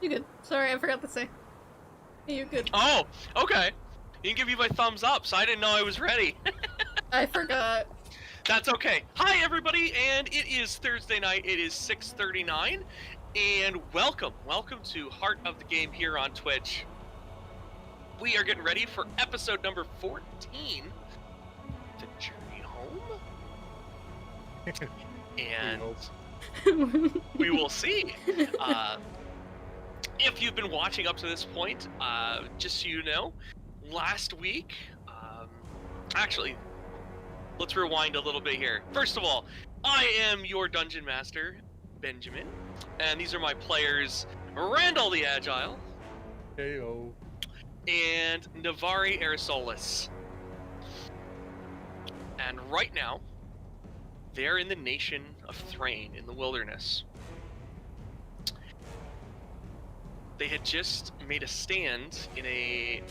You good? Sorry, I forgot to say. You good? Oh, okay. You can give me my thumbs up, so I didn't know I was ready. I forgot. That's okay. Hi, everybody, and it is Thursday night. It is 6:39, and welcome to Heart of the Game here on Twitch. We are getting ready for episode number 14, The Journey Home, and we will see. If you've been watching up to this point, just so you know, last week, actually, let's rewind a little bit here. First of all, I am your Dungeon Master, Benjamin, and these are my players, Randall the Agile, Heyo, and Navari Arisolis. And right now, they're in the nation of Thrain in the wilderness. They had just made a stand in an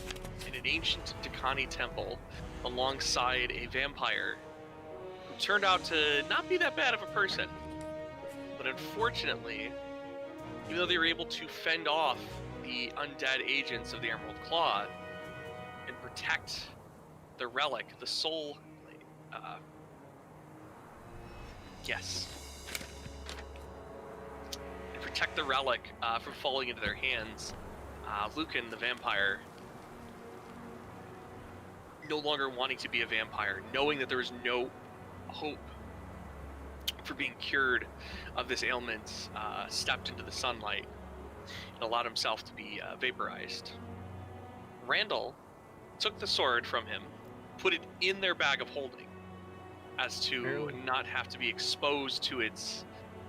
ancient Dakani temple alongside a vampire who turned out to not be that bad of a person. But unfortunately, even though they were able to fend off the undead agents of the Emerald Claw and protect the relic, the soul, protect the relic from falling into their hands, Lucan, the vampire, no longer wanting to be a vampire, knowing that there was no hope for being cured of this ailment, stepped into the sunlight and allowed himself to be vaporized. Randall took the sword from him, put it in their bag of holding, as to not have to be exposed to its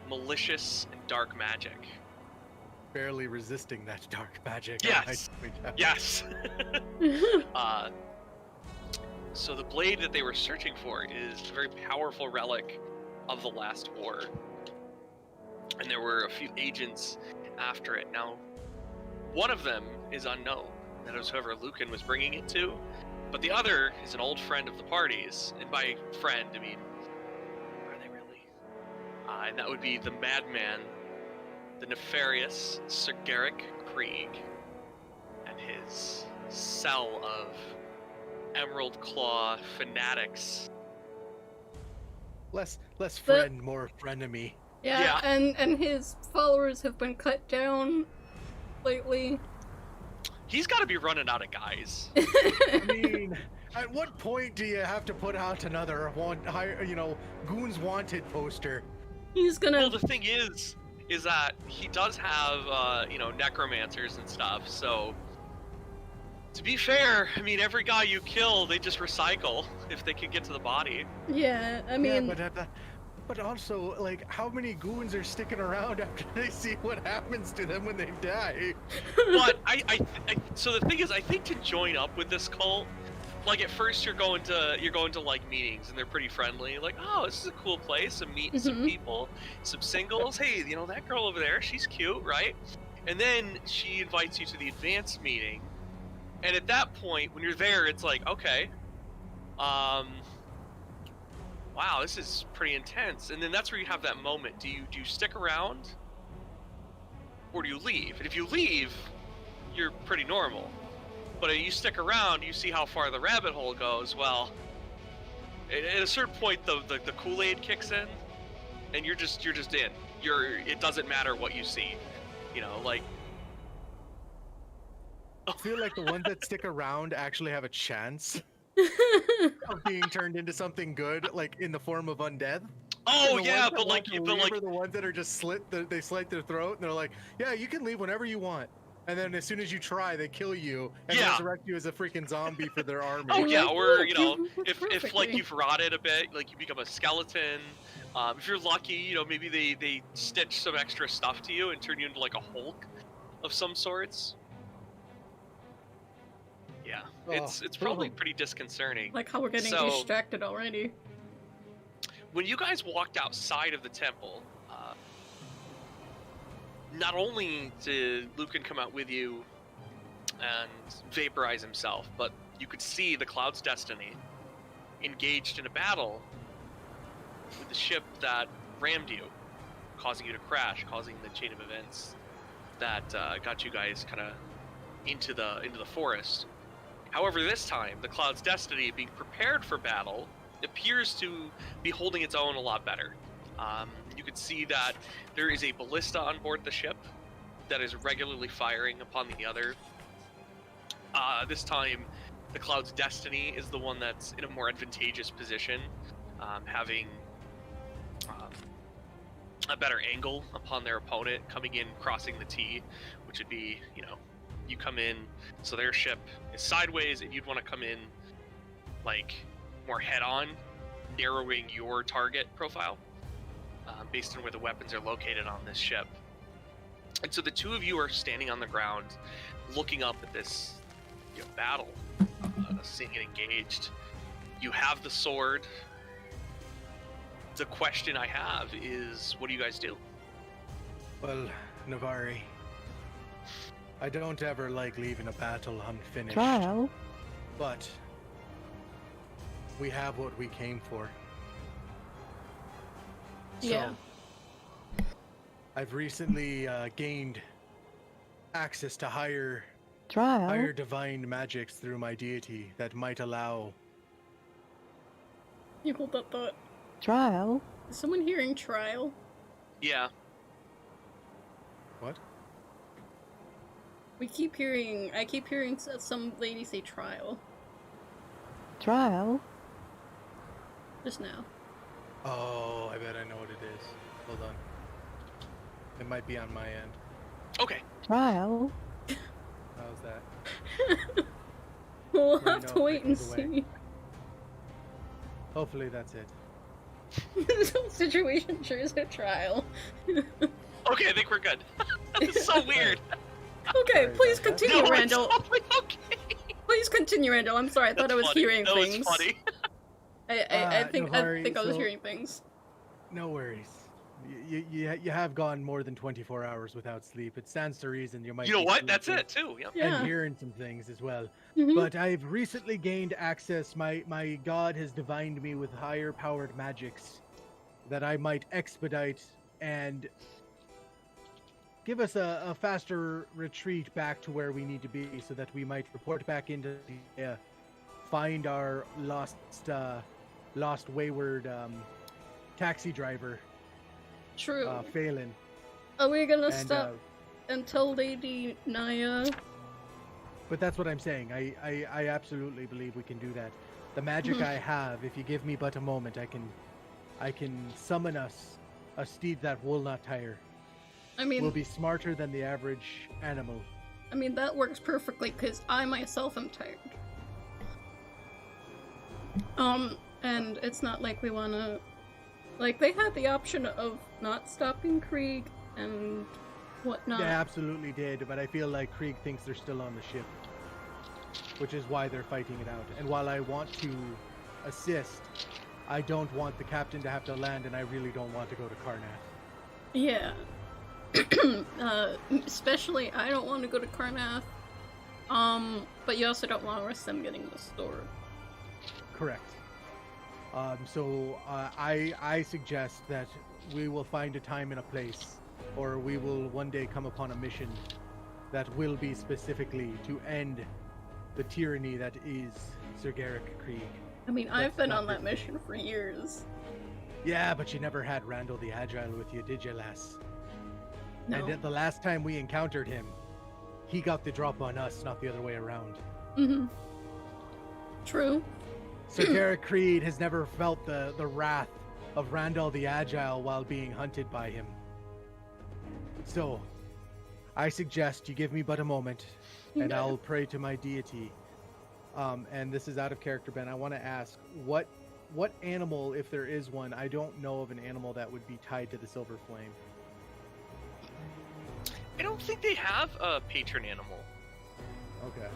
malicious and dark magic. barely resisting that dark magic. Yes. Yes. So the blade that they were searching for is a very powerful relic of the last war. And there were a few agents after it. Now, one of them is unknown. That is whoever Lucan was bringing it to. But the other is an old friend of the party's. And by friend, I mean, are they really? And that would be the madman, the nefarious Sir Garrick Krieg, and his cell of Emerald Claw fanatics. Less friend, more frenemy. Yeah, and his followers have been cut down lately. He's got to be running out of guys. I mean, at what point do you have to put out another Goons Wanted poster? He's gonna... Well, the thing is that he does have, necromancers and stuff, so... To be fair, I mean, every guy you kill, they just recycle if they can get to the body. Yeah, I mean... Yeah, but also, like, how many goons are sticking around after they see what happens to them when they die? But so the thing is, I think to join up with this cult, like at first you're going to like meetings and they're pretty friendly, like, oh, this is a cool place, and meeting some people, some singles. Hey, that girl over there, she's cute, right? And then she invites you to the advanced meeting. And at that point, when you're there, it's like, okay, wow, this is pretty intense. And then that's where you have that moment. Do you stick around, or do you leave? And if you leave, you're pretty normal. But if you stick around, you see how far the rabbit hole goes. Well, at a certain point, the Kool-Aid kicks in, and you're just in. It doesn't matter what you see, like. I feel like the ones that stick around actually have a chance of being turned into something good, like in the form of undead. Oh yeah, but are the ones that are just they slit their throat, and they're like, yeah, you can leave whenever you want. And then as soon as you try, they kill you and resurrect you as a freaking zombie for their army. Oh yeah, or if like you've rotted a bit, like you become a skeleton. If you're lucky, maybe they stitch some extra stuff to you and turn you into like a Hulk of some sorts. Yeah, it's probably pretty disconcerting. Like how we're getting distracted already. When you guys walked outside of the temple, not only did Lucan come out with you and vaporize himself, but you could see the Cloud's Destiny engaged in a battle with the ship that rammed you, causing you to crash, causing the chain of events that got you guys kind of into the forest. However, this time, the Cloud's Destiny, being prepared for battle, appears to be holding its own a lot better. You can see that there is a ballista on board the ship that is regularly firing upon the other. This time, the Cloud's Destiny is the one that's in a more advantageous position, having a better angle upon their opponent coming in, crossing the T, which would be, you come in, so their ship is sideways, and you'd want to come in like more head-on, narrowing your target profile based on where the weapons are located on this ship. And so the two of you are standing on the ground, looking up at this battle, seeing it engaged. You have the sword. The question I have is, what do you guys do? Well, Navari, I don't ever like leaving a battle unfinished. Trial. But we have what we came for. Yeah. So, I've recently gained access to higher divine magics through my deity that might allow... You hold that thought. Trial. Is someone hearing trial? Yeah. What? I keep hearing some lady say trial. Trial. Just now. Oh, I bet I know what it is. Hold on. It might be on my end. Okay. Trial. How's that? We'll Let me have know to if wait it and goes away. see. Hopefully that's it. This whole situation sure is a trial. Okay, I think we're good. That's so weird. Okay, Sorry please about that. continue, No, Randall. it's totally okay. Please continue, Randall. I'm sorry, I thought That's I was funny. hearing No, things. it's funny. I think Navari, I was so- hearing things. No worries. You have gone more than 24 hours without sleep. It stands to reason you might. You know be what? That's sleeping it too. Yep. Yeah. And hearing some things as well. Mhm. But I've recently gained access. My god has divined me with higher powered magics that I might expedite and give us a faster retreat back to where we need to be, so that we might report back into the find our lost wayward taxi driver, True. Phelan. Are we gonna And, stop until Lady Naya? But that's what I'm saying. I absolutely believe we can do that. The magic I have, if you give me but a moment, I can summon us a steed that will not tire. I mean, Will be smarter than the average animal. I mean that works perfectly because I myself am tired. And it's not like we wanna, like they had the option of not stopping Krieg and whatnot. They absolutely did, but I feel like Krieg thinks they're still on the ship, which is why they're fighting it out. And while I want to assist, I don't want the captain to have to land, and I really don't want to go to Karnath. Yeah. Especially I don't want to go to Karnath. But you also don't want to risk them getting the sword. Correct. So I suggest that we will find a time and a place, or we will one day come upon a mission that will be specifically to end the tyranny that is Sir Garrick Krieg. I mean, Let's I've been not on that be- mission for years. Yeah, but you never had Randall the Agile with you, did you, lass? No. And at the last time we encountered him, he got the drop on us, not the other way around. Mm-hmm. True. Sir Garrick Creed has never felt the wrath of Randall the Agile while being hunted by him. So, I suggest you give me but a moment, and Okay. I'll pray to my deity. And this is out of character, Ben. I want to ask, what animal, if there is one, I don't know of an animal that would be tied to the Silver Flame. I don't think they have a patron animal. Okay.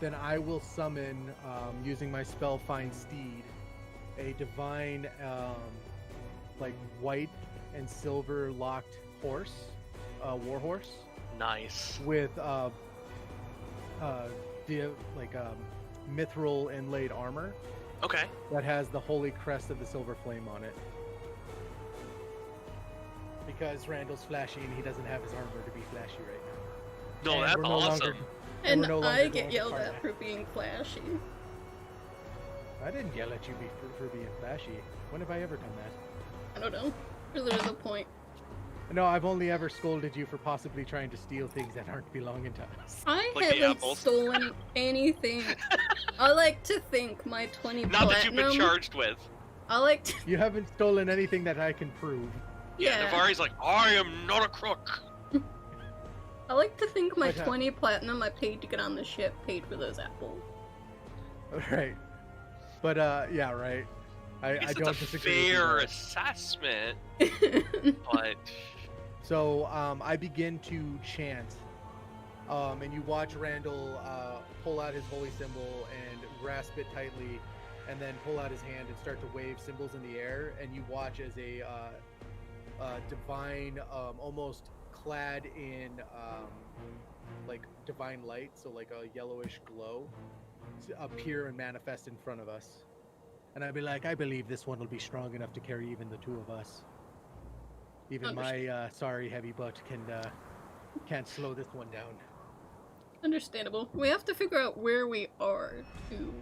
Then I will summon, using my spell Find Steed, a divine, like white and silver locked horse, war horse, Nice. with mithril inlaid armor Okay. that has the holy crest of the Silver Flame on it. because Randall's flashy and he doesn't have his armor to be flashy right now. No, And that's we're no awesome. longer- And we're no longer I going get to yelled Karnak. at for being flashy. I didn't yell at you for being flashy. When have I ever done that? I don't know. There is a point. No, I've only ever scolded you for possibly trying to steal things that aren't belonging to us. I Like the haven't apples. stolen anything. I like to think my 20 Not that you've been platinum. charged with. I like to. You haven't stolen anything that I can prove. Yeah, Navari's like, I am not a crook. I like to think my What 20 platinum I paid to get on the ship paid for those apples. Right. But yeah, right. I guess I it's don't a disagree with you fair there. assessment, but So I begin to chant, and you watch Randall pull out his holy symbol and grasp it tightly, and then pull out his hand and start to wave symbols in the air. And you watch as a divine, almost clad in like divine light, so like a yellowish glow, appear and manifest in front of us. And I'd be like, I believe this one will be strong enough to carry even the two of us. Even my sorry heavy butt can't slow this one down. Understandable. We have to figure out where we are too.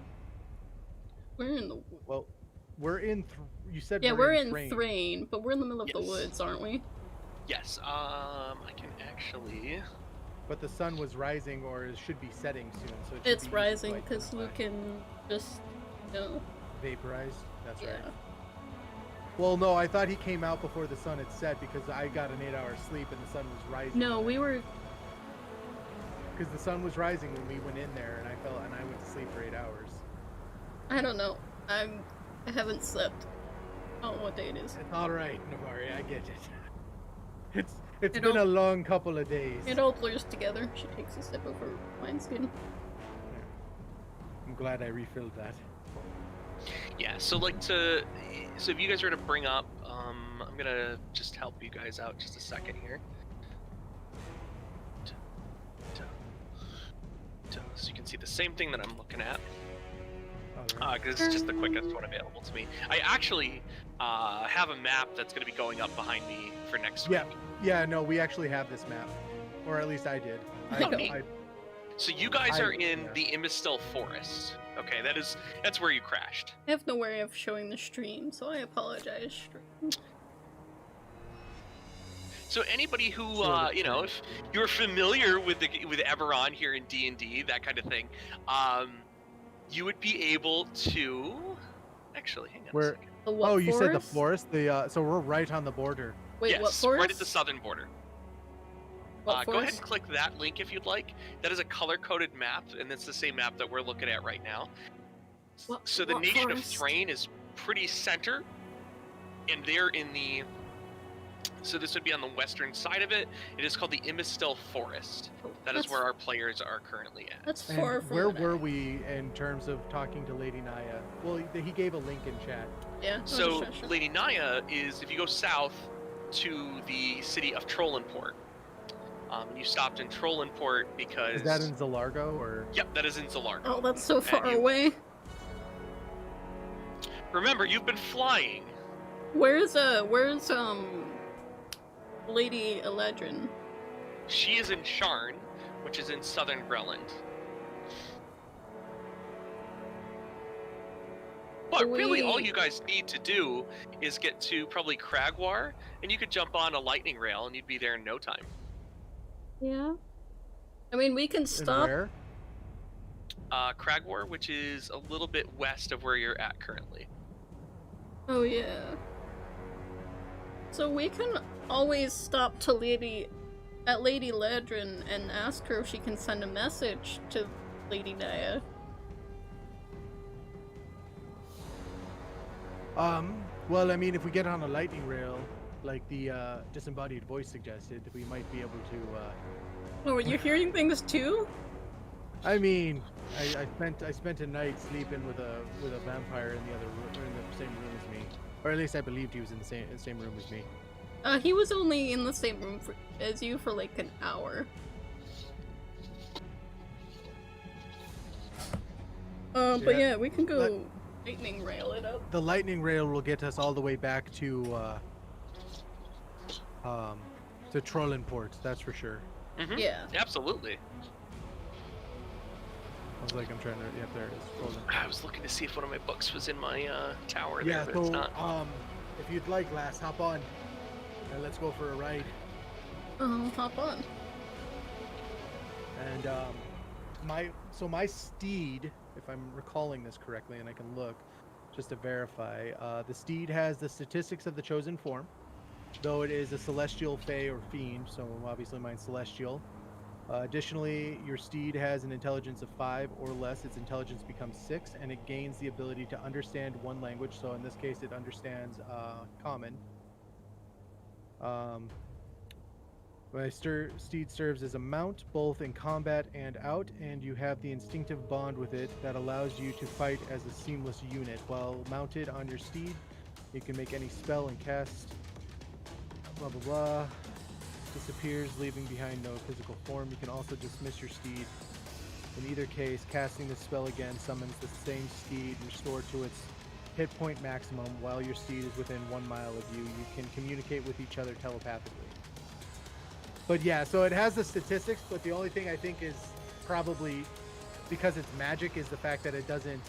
We're in the Well, we're in. You said yeah, we're in Thrain. Thrain, but we're in the middle of the Yes. woods, aren't we? yes, I can actually. But the sun was rising, or it should be setting soon. So it should It's be rising quite because close you by. can just, you know, Vaporized. That's yeah. right. Well, no, I thought he came out before the sun had set because I got an 8-hour sleep and the sun was rising. No, we were. Because the sun was rising when we went in there, and I went to sleep for 8 hours. I don't know. I haven't slept. I don't know what day it is. It's all right, Navari. I get it. It's It been all- a long couple of days. It all blurs together. She takes a sip of her wineskin. I'm glad I refilled that. Yeah, so so if you guys were to bring up, I'm gonna just help you guys out just a second here. So you can see the same thing that I'm looking at, All right. because it's just the quickest one available to me. I actually have a map that's gonna be going up behind me for next Yeah. week. Yeah, no, we actually have this map. Or at least I did. Oh, neat. So you guys are in yeah. the Imistil Forest. Okay, that's where you crashed. I have no way of showing the stream, so I apologize. Stream. So anybody who, Sort of you know, if you're familiar with Eberron here in D&D, that kind of thing, you would be able to. Actually, hang on a Where? second. The what Oh, you said the forest? forest. So we're right on the border. Wait, yes, what forest? right at the southern border. What Go ahead forest? and click that link if you'd like. That is a color-coded map, and it's the same map that we're looking at right now. So the what nation forest? of Thrain is pretty center, and they're in the. So this would be on the western side of it. It is called the Imistil Forest. Oh, That is that's- where our players are currently at. That's And far from where what I- were we in terms of talking to Lady Naya? Well, he gave a link in chat. Yeah. I was So just trying to- Lady Naya is if you go south to the city of Trollenport. You stopped in Trollenport because. Is that in Zalargo or? Yep, that is in Zalargo. Oh, that's so far you- away. Remember, you've been flying. Where's Lady Eladrin? She is in Sharn, which is in southern Breland. But really, all We- you guys need to do is get to probably Cragwar, and you could jump on a lightning rail, and you'd be there in no time. Yeah. I mean, we can And stop. where? Cragwar, which is a little bit west of where you're at currently. Oh yeah. So we can always stop to Lady Ladrin and ask her if she can send a message to Lady Naya. Well, I mean, if we get on a lightning rail, like the disembodied voice suggested, we might be able to. Oh, are you hearing things too? I mean, I spent a night sleeping with a vampire in the other room, or in the same room as me, or at least I believed he was in the same room as me. He was only in the same room as you for like an hour. But Yeah. yeah, we can go lightning rail it up. The lightning rail will get us all the way back to to Trollenport, that's for sure. Mm-hmm. Yeah. Absolutely. I was like, I'm trying to. Yep, there it is. Trollenport. I was looking to see if one of my books was in my tower Yeah, there, but it's so not. if you'd like, Lass, hop on and let's go for a ride. Hop on. And my steed, if I'm recalling this correctly, and I can look just to verify, the steed has the statistics of the chosen form, though it is a celestial, fey, or fiend. So obviously mine's celestial. Additionally, your steed has an intelligence of 5 or less. Its intelligence becomes 6, and it gains the ability to understand one language. So in this case, it understands Common. My steed serves as a mount, both in combat and out, and you have the instinctive bond with it that allows you to fight as a seamless unit. While mounted on your steed, you can make any spell and cast blah blah blah. Disappears, leaving behind no physical form. You can also dismiss your steed. In either case, casting the spell again summons the same steed restored to its hit point maximum while your steed is within 1 mile of you. You can communicate with each other telepathically. But yeah, so it has the statistics, but the only thing I think is probably because it's magic is the fact that it doesn't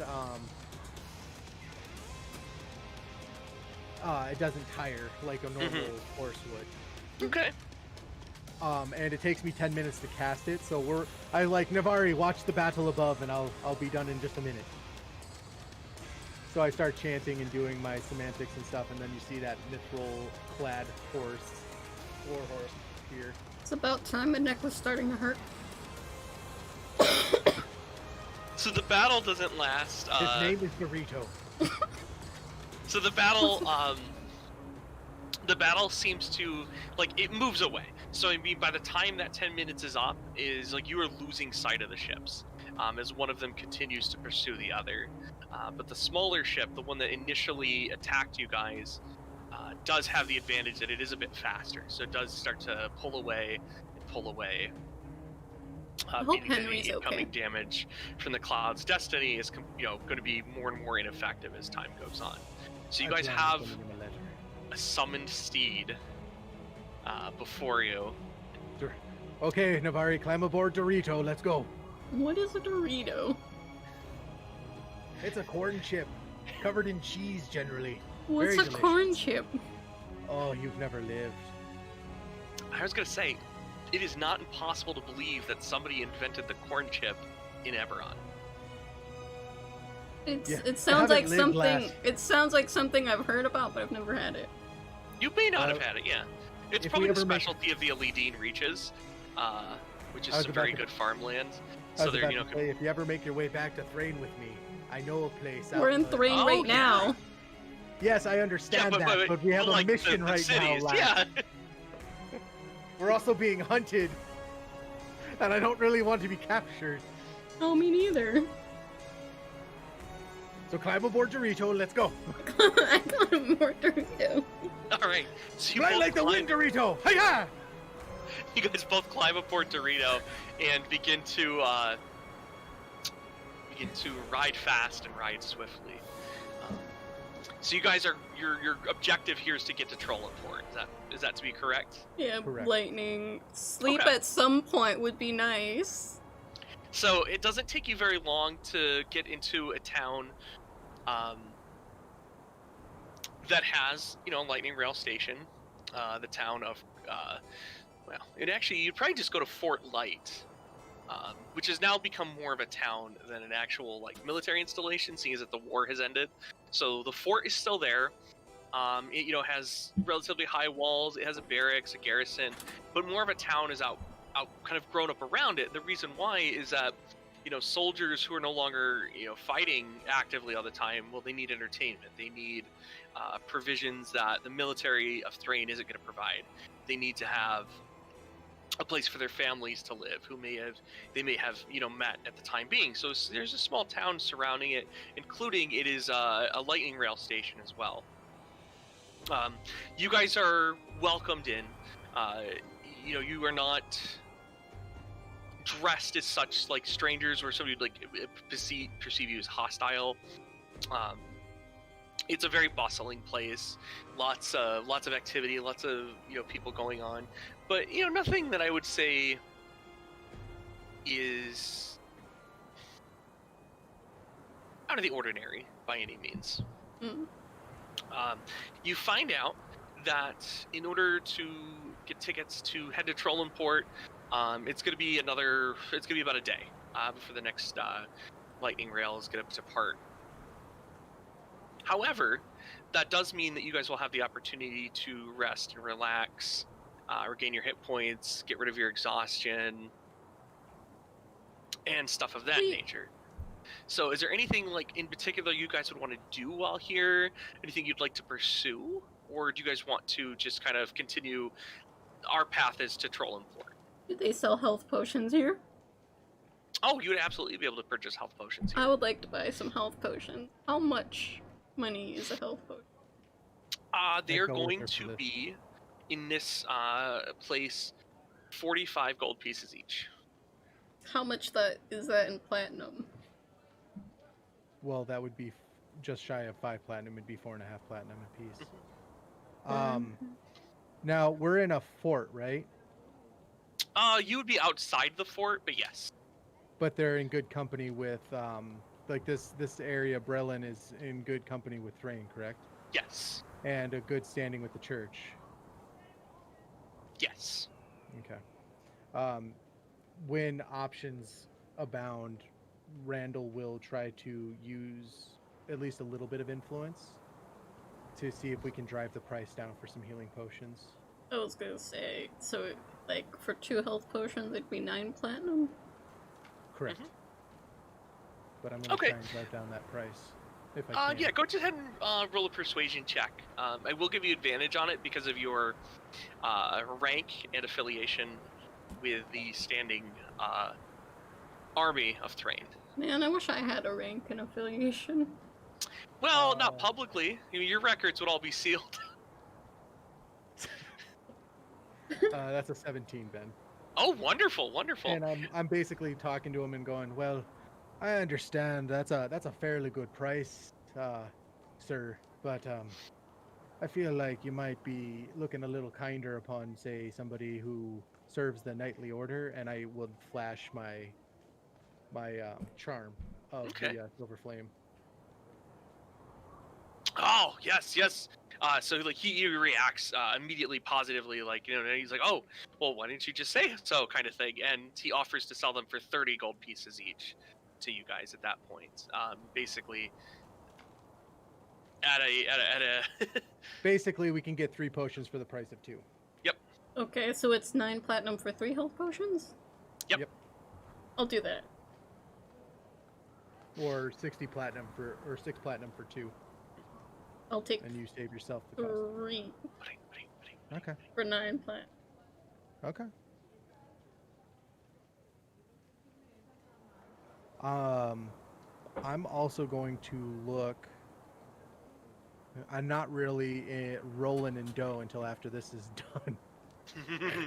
tire like a normal horse would. Okay. And it takes me 10 minutes to cast it, so I like Navari, watch the battle above, and I'll be done in just a minute. So I start chanting and doing my semantics and stuff, and then you see that mithril-clad war horse here. It's about time my neck was starting to hurt. So the battle doesn't last. His name is Dorito. So the battle seems to, like, it moves away. So I mean, by the time that 10 minutes is up, is like you are losing sight of the ships, as one of them continues to pursue the other. But the smaller ship, the one that initially attacked you guys, does have the advantage that it is a bit faster. So it does start to pull away and pull away. I hope Meaning that Henry's the incoming okay. damage from the Cloud's Destiny is, going to be more and more ineffective as time goes on. So you guys have a summoned steed before you. Okay, Navari, climb aboard Dorito. Let's go. What is a Dorito? It's a corn chip, covered in cheese generally. What's Very a corn chip? Oh, you've never lived. I was going to say, it is not impossible to believe that somebody invented the corn chip in Eberron. It sounds like something. It sounds like something I've heard about, but I've never had it. You may not have had it, yeah. It's if probably we the ever make- specialty of the Eledine reaches, which is I was some about very to- good farmland. I So was they're, about to say, if you ever make your way back to Thrain with me, I know a place. We're in Thrain. Thrain right now. Yes, I understand that, but we have a like mission the right cities, now, lad. yeah. We're also being hunted, and I don't really want to be captured. Oh, me neither. So climb aboard Dorito, let's go. I got more Dorito. All right. So you Fly both like the wind, climb- Dorito! Hiya! You guys both climb aboard Dorito and begin to ride fast and ride swiftly. So you guys are your objective here is to get to Trollenport. Is that to be correct? Yeah, Correct. lightning. Sleep Okay. at some point would be nice. So it doesn't take you very long to get into a town that has, a lightning rail station. The town of, you'd probably just go to Fort Light, which has now become more of a town than an actual military installation, seeing as that the war has ended. So the fort is still there. It has relatively high walls. It has a barracks, a garrison, but more of a town is out kind of grown up around it. The reason why is that soldiers who are no longer fighting actively all the time, well, they need entertainment. They need provisions that the military of Thrain isn't going to provide. They need to have a place for their families to live, who they may have met at the time being. So there's a small town surrounding it, including it is a lightning rail station as well. You guys are welcomed in. You are not dressed as such like strangers, where somebody would perceive you as hostile. It's a very bustling place, lots of activity, lots of people going on, but nothing that I would say is out of the ordinary by any means. Mm. You find out that in order to get tickets to head to Trollenport, it's going to be about a day before the next lightning rail is going to depart. However, that does mean that you guys will have the opportunity to rest and relax, regain your hit points, get rid of your exhaustion, and stuff of that nature. So is there anything in particular you guys would want to do while here? Anything you'd like to pursue? Or do you guys want to just kind of continue? Our path is to Trollenport. Do they sell health potions here? Oh, you would absolutely be able to purchase health potions here. I would like to buy some health potions. How much money is a health potion? They're going to be, in this place, 45 gold pieces each. How much is that in platinum? Well, that would be just shy of 5 platinum. It'd be 4.5 platinum a piece. Now, we're in a fort, right? You would be outside the fort, but yes. But they're in good company with, this area, Brelin, is in good company with Thrain, correct? Yes. And a good standing with the church. Yes. Okay. When options abound, Randall will try to use at least a little bit of influence to see if we can drive the price down for some healing potions. I was gonna say, so for 2 health potions it'd be 9 platinum? Correct. But I'm going to try and drive down that price if I can. Yeah, go ahead and roll a persuasion check. I will give you advantage on it because of your rank and affiliation with the standing army of Thrain. Man, I wish I had a rank and affiliation. Well, not publicly. Your records would all be sealed. That's a 17, Ben. Oh, wonderful, wonderful. And I'm basically talking to him and going, well, I understand that's a fairly good price, sir, but I feel like you might be looking a little kinder upon, say, somebody who serves the knightly order, and I would flash my charm of the silver flame. Oh, yes, yes. So he reacts immediately positively, he's like, oh, well, why didn't you just say so, kind of thing, and he offers to sell them for 30 gold pieces each to you guys at that point. Basically, at a Basically, we can get 3 potions for the price of 2. Yep. Okay, so it's 9 platinum for 3 health potions? Yep. I'll do that. Or 60 platinum or 6 platinum for 2. I'll take and you save yourself the cost. 3 Okay. for 9 platinum. Okay. I'm also going to look. I'm not really rolling in dough until after this is done.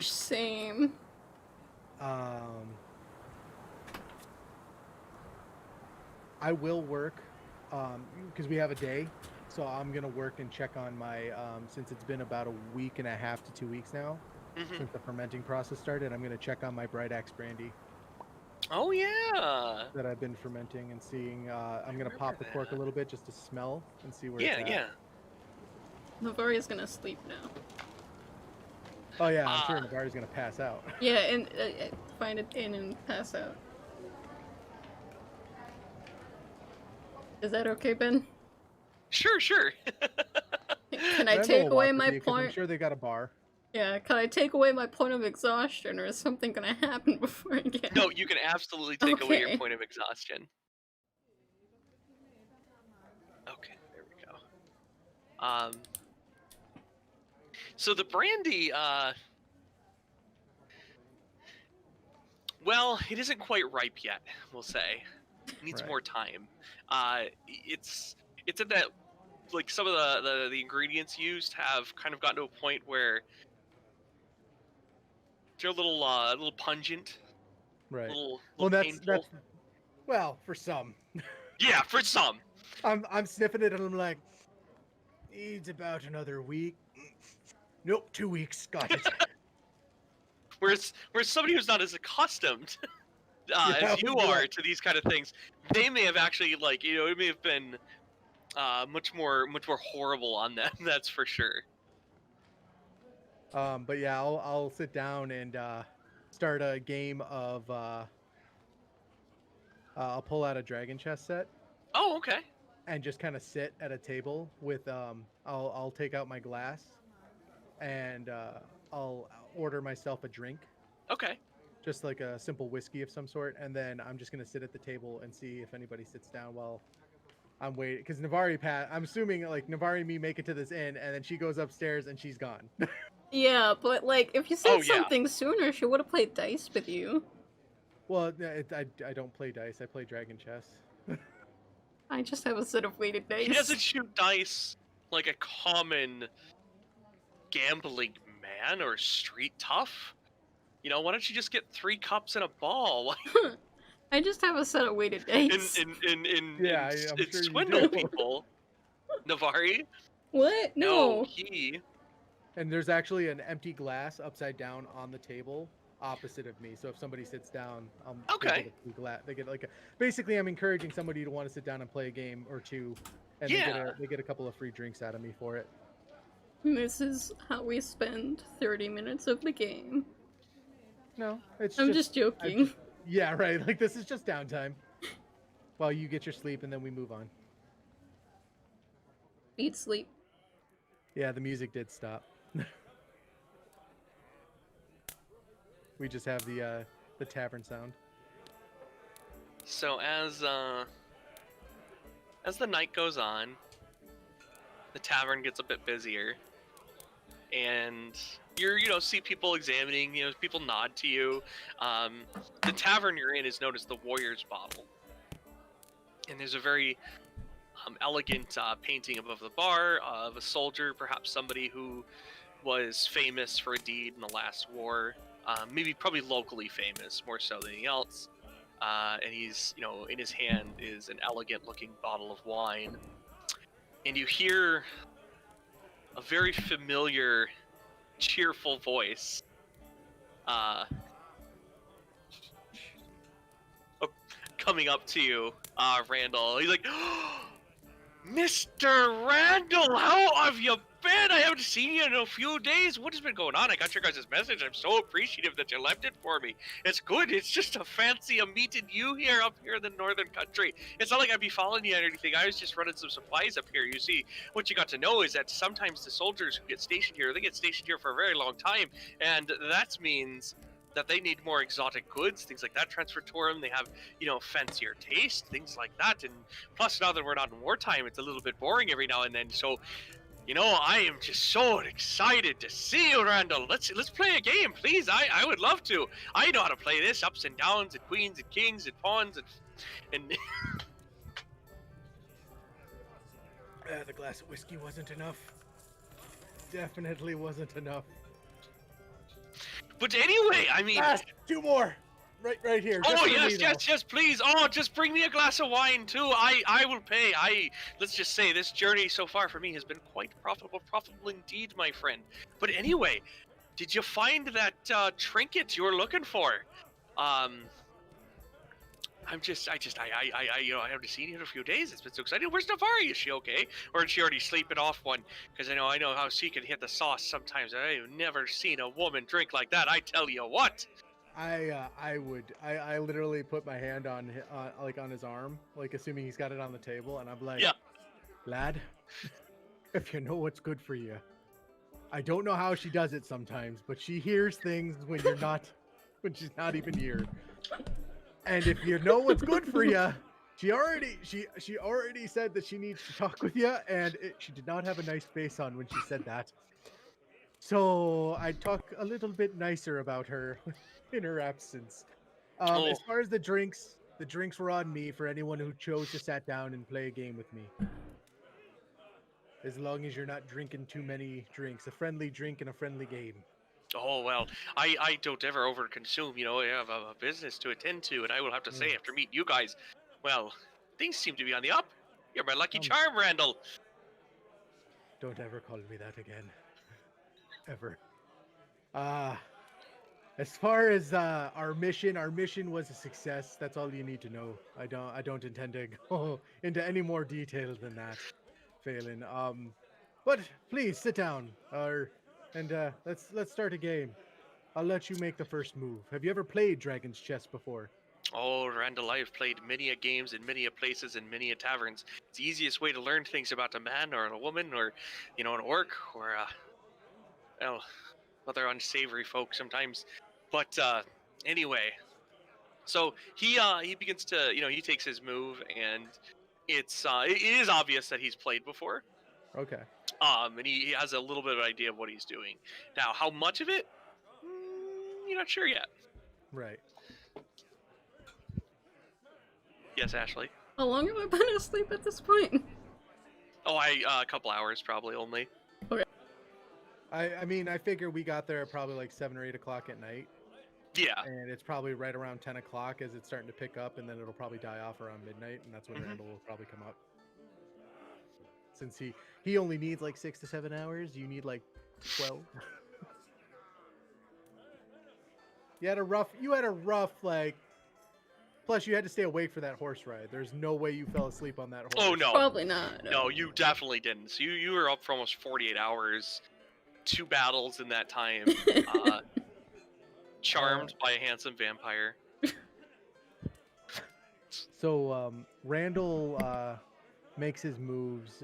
Same. I will work because we have a day, so I'm gonna work and check on my since it's been about a week and a half to 2 weeks now since the fermenting process started. I'm gonna check on my Bright Axe brandy. Oh yeah. That I've been fermenting and seeing. I'm gonna pop the cork a little bit just to smell and see where it's at. Yeah. Navaria's gonna sleep now. Oh yeah, I'm sure Navaria's gonna pass out. Yeah, and find it in and pass out. Is that okay, Ben? Sure. Can I take away my point? I'm sure they got a bar. Yeah, can I take away my point of exhaustion, or is something gonna happen before I get? No, you can absolutely take away your point of exhaustion. Okay, there we go. So the brandy, well, it isn't quite ripe yet, we'll say. It needs more time. It's at that, like, some of the ingredients used have kind of gotten to a point where they're a little pungent. Right. Little Well, painful. that's well for some. Yeah, for some. I'm sniffing it and I'm like, Needs about another week. Nope, 2 weeks. Got it. Whereas somebody who's not as accustomed Yeah, as we'll you be are like- to these kind of things, they may have actually like it may have been much more horrible on them. That's for sure. But yeah, I'll sit down and start a game of. I'll pull out a dragon chess set Oh, okay. and just kind of sit at a table with. I'll take out my glass and I'll order myself a drink, Okay. just like a simple whiskey of some sort, and then I'm just gonna sit at the table and see if anybody sits down while I'm waiting. Because I'm assuming like Navari and me make it to this inn, and then she goes upstairs and she's gone. Yeah, but like, if you said Oh, yeah. something sooner, she would have played dice with you. Well, I don't play dice. I play dragon chess. I just have a set of weighted dice. He doesn't shoot dice like a common gambling man or street tough. You know, why don't you just get 3 cups and a ball? I just have a set of weighted dice. Yeah, I'm sure you swindle do. people. Navari? What? No. he. And there's actually an empty glass upside down on the table opposite of me. So if somebody sits down, Okay. they get like basically I'm encouraging somebody to want to sit down and play a game or two, and Yeah. they get a couple of free drinks out of me for it. This is how we spend 30 minutes of the game. No, it's I'm just joking. yeah, right. Like this is just downtime while you get your sleep, and then we move on. Eat, sleep. Yeah, the music did stop. We just have the tavern sound. So as the night goes on, the tavern gets a bit busier, and see people examining. People nod to you. The tavern you're in is known as the Warrior's Bottle, and there's a very elegant painting above the bar of a soldier, perhaps somebody who was famous for a deed in the last war. Probably locally famous, more so than anything else. And he's, in his hand is an elegant-looking bottle of wine. And you hear a very familiar, cheerful voice. Coming up to you, Randall. He's like, Mr. Randall, how have you been? I haven't seen you in a few days. What has been going on? I got your guys' message. I'm so appreciative that you left it for me. It's good. It's just a fancy of meeting you here up here in the northern country. It's not like I'd be following you or anything. I was just running some supplies up here. You see, what you got to know is that sometimes the soldiers who get stationed here, they get stationed here for a very long time, and that means that they need more exotic goods, things like that transferred to them. They have, fancier taste, things like that. And plus, now that we're not in wartime, it's a little bit boring every now and then. So, I am just so excited to see you, Randall. Let's play a game, please. I would love to. I know how to play this, ups and downs, and queens and kings and pawns and. The glass of whiskey wasn't enough. Definitely wasn't enough. But anyway, I mean. 2 more. Right here. Oh yes, please. Oh, just bring me a glass of wine too. I will pay. Let's just say this journey so far for me has been quite profitable indeed, my friend. But anyway, did you find that trinket you were looking for? I haven't seen you in a few days. It's been so exciting. Where's Navari? Is she okay? Or did she already sleeping off one? Because I know how she can hit the sauce sometimes. I've never seen a woman drink like that. I tell you what. I literally put my hand on his arm, like assuming he's got it on the table, and I'm like, yeah, lad, if you know what's good for you. I don't know how she does it sometimes, but she hears things when she's not even here. And if you know what's good for you, she already said that she needs to talk with you, and she did not have a nice face on when she said that. So I talk a little bit nicer about her in her absence. As far as the drinks were on me for anyone who chose to sit down and play a game with me. As long as you're not drinking too many drinks, a friendly drink and a friendly game. Oh, well, I don't ever overconsume, I have a business to attend to, and I will have to say, after meeting you guys, well, things seem to be on the up. You're my lucky charm, Randall. Don't ever call me that again. Ever. As far as our mission was a success. That's all you need to know. I don't intend to go into any more detail than that, Phelan. But please sit down. And let's start a game. I'll let you make the first move. Have you ever played Dragon's Chess before? Oh, Randall, I have played many a games in many a places and many a taverns. It's the easiest way to learn things about a man or a woman or, an orc or, well, other unsavory folk sometimes. But anyway, so he begins to, he takes his move, and it is obvious that he's played before. Okay. And he has a little bit of an idea of what he's doing. Now, how much of it? You're not sure yet. Right. Yes, Ashley. How long have I been asleep at this point? Oh, a couple hours probably only. I mean, I figure we got there at probably like 7 or 8 o'clock at night. Yeah. And it's probably right around 10 o'clock as it's starting to pick up, and then it'll probably die off around midnight, and that's when Randall will probably come up. Since he only needs like 6 to 7 hours, you need like 12. You had a rough like. Plus, you had to stay awake for that horse ride. There's no way you fell asleep on that horse. Oh no. Probably not. No, you definitely didn't. So you were up for almost 48 hours, 2 battles in that time, charmed by a handsome vampire. So Randall makes his moves,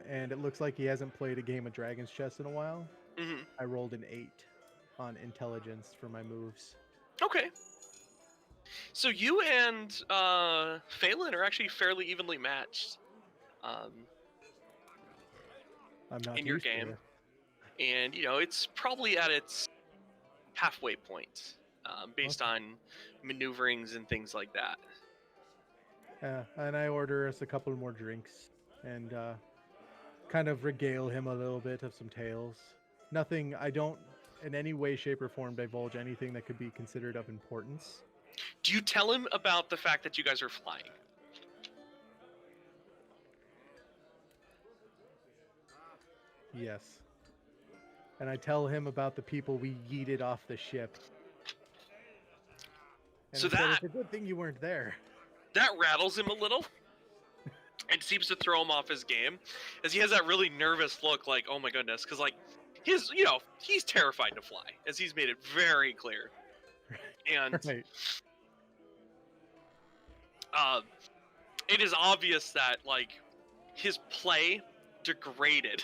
and it looks like he hasn't played a game of Dragon's Chess in a while. Mm-hmm. I rolled an 8 on intelligence for my moves. Okay. So you and Phelan are actually fairly evenly matched I'm not in your used to game. it. And, it's probably at its halfway point based on maneuverings and things like that. Yeah, and I order us a couple more drinks and kind of regale him a little bit of some tales. Nothing, I don't in any way, shape, or form divulge anything that could be considered of importance. Do you tell him about the fact that you guys are flying? Yes. And I tell him about the people we yeeted off the ship. And So I said, that- it's a good thing you weren't there. That rattles him a little. It seems to throw him off his game, as he has that really nervous look, like, oh my goodness, because like he's terrified to fly, as he's made it very clear. And Right. it is obvious that like his play degraded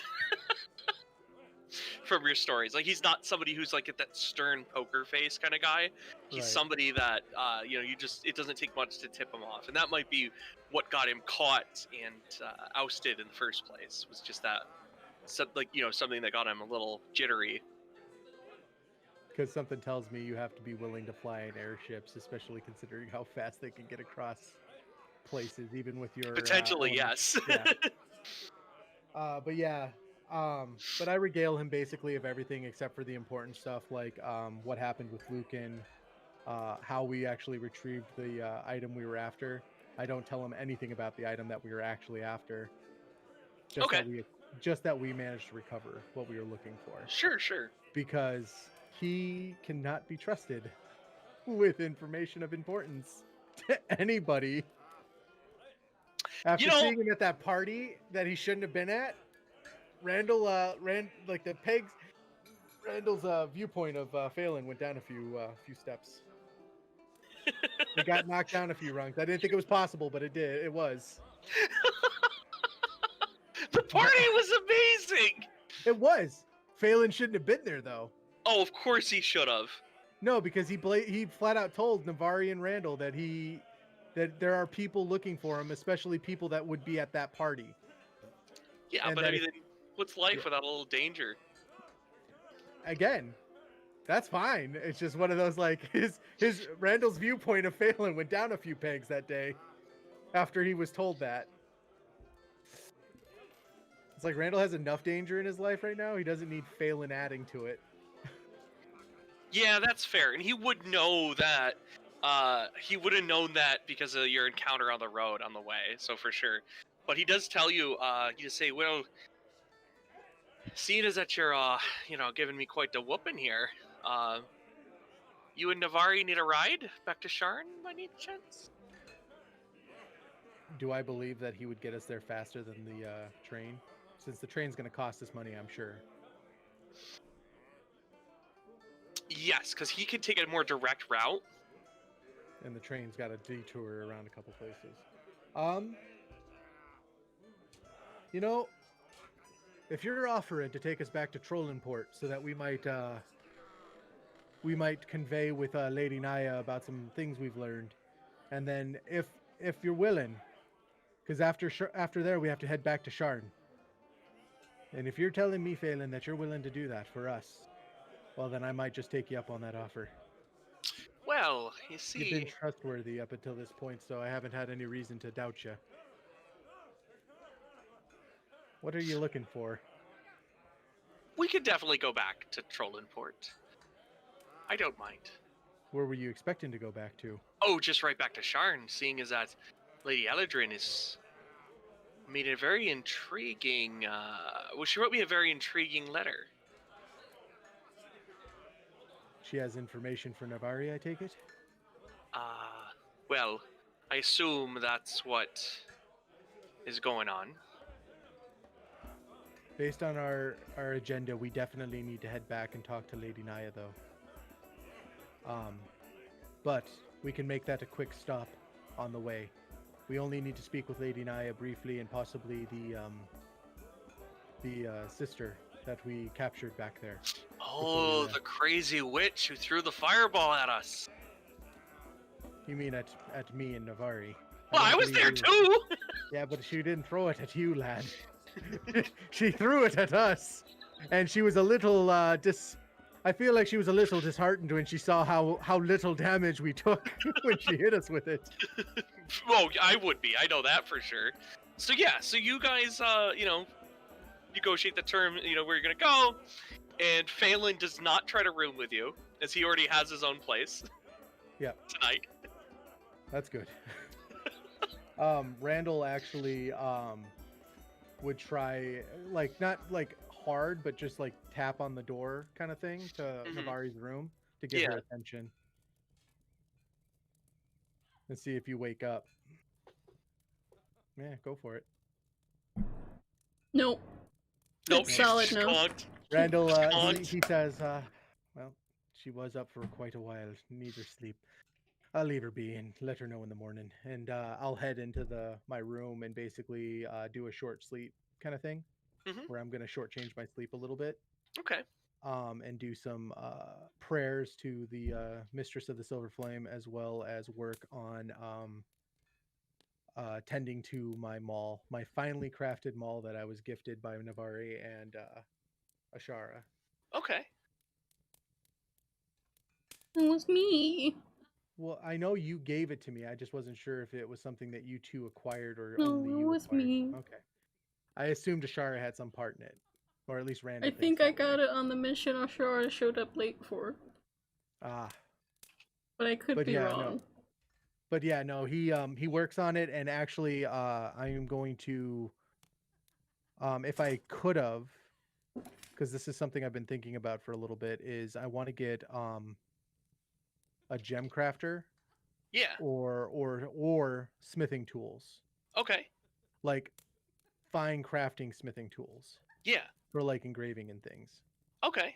from your stories. Like, he's not somebody who's like at that stern poker face kind of guy. He's Right. somebody that it doesn't take much to tip him off, and that might be what got him caught and ousted in the first place. Was just that, something that got him a little jittery. Because something tells me you have to be willing to fly in airships, especially considering how fast they can get across places, even with your Potentially, elements. yes. Yeah. But yeah, but I regale him basically of everything except for the important stuff, like what happened with Lucan, how we actually retrieved the item we were after. I don't tell him anything about the item that we were actually after. Just that we managed to recover what we were looking for. Sure. Because he cannot be trusted with information of importance to anybody. After seeing him at that party that he shouldn't have been at, Randall's viewpoint of Phelan went down a few steps. He got knocked down a few rungs. I didn't think it was possible, but it did. It was. The party was amazing. It was. Phelan shouldn't have been there, though. Oh, of course he should have. No, because he flat out told Navari and Randall that there are people looking for him, especially people that would be at that party. Yeah, And but I mean, what's life without a little danger? Again, that's fine. It's just one of those, like, his Randall's viewpoint of Phelan went down a few pegs that day after he was told that. It's like Randall has enough danger in his life right now. He doesn't need Phelan adding to it. Yeah, that's fair. And he would know that. He would have known that because of your encounter on the road on the way. So for sure. But he does tell you, he just say, well, seeing as that you're, giving me quite the whooping here, you and Navari need a ride back to Sharn by any chance? Do I believe that he would get us there faster than the train? Since the train's going to cost us money, I'm sure. Yes, because he could take a more direct route. And the train's got a detour around a couple places. You know, if you're offering to take us back to Trollenport so that we might convey with Lady Naya about some things we've learned, and then if you're willing, because after there we have to head back to Sharn. And if you're telling me, Phelan, that you're willing to do that for us, well, then I might just take you up on that offer. Well, you You've been see, trustworthy up until this point, so I haven't had any reason to doubt you. What are you looking for? we could definitely go back to Trollenport. I don't mind. Where were you expecting to go back to? Oh, just right back to Sharn, seeing as that Lady Eladrin is made a very intriguing. She wrote me a very intriguing letter. She has information for Navari, I take it? Well, I assume that's what is going on. Based on our agenda, we definitely need to head back and talk to Lady Naya, though. But we can make that a quick stop on the way. We only need to speak with Lady Naya briefly and possibly the sister that we captured back there. Oh, the crazy witch who threw the fireball at us. You mean at me and Navari? Well, I was there too! Yeah, but she didn't throw it at you, lad. She threw it at us. And she was a little I feel like she was a little disheartened when she saw how little damage we took when she hit us with it. Well, I would be. I know that for sure. So yeah, so you guys, negotiate the term, where you're gonna go, and Phelan does not try to room with you, as he already has his own place. Yeah. Tonight. That's good. Randall actually would try, like, not like hard, but just like tap on the door kind of thing to Navari's room to get her attention and see if you wake up. Yeah, go for it. Nope. It's solid no. Randall, he says, well, she was up for quite a while, needs her sleep. I'll leave her be and let her know in the morning. And I'll head into my room and basically do a short sleep kind of thing, where I'm going to shortchange my sleep a little bit. Okay. And do some prayers to the Mistress of the Silver Flame, as well as work on tending to my maul, my finely crafted maul that I was gifted by Navari and Ashara. Okay. It was me. Well, I know you gave it to me. I just wasn't sure if it was something that you two acquired or No, only you it was acquired. me. Okay. I assumed Ashara had some part in it. Or at least Randall. I think I got it on the mission Ashara showed up late for. Ah. But I could be wrong. No. But yeah, no, he works on it, and actually I am going to if I could have, because this is something I've been thinking about for a little bit, is I want to get a gem crafter. Yeah. Or smithing tools. Okay. Like fine crafting smithing tools. Yeah. For like engraving and things. Okay.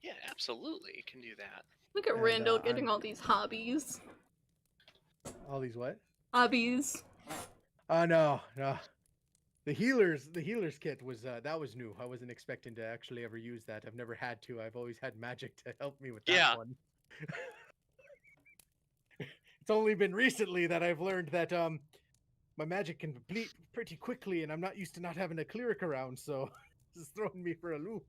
Yeah, absolutely. You can do that. Look at Randall getting all these hobbies. All these what? Hobbies. Oh no. The healer's kit was that was new. I wasn't expecting to actually ever use that. I've never had to. I've always had magic to help me with that one. It's only been recently that I've learned that my magic can deplete pretty quickly, and I'm not used to not having a cleric around, so this is throwing me for a loop.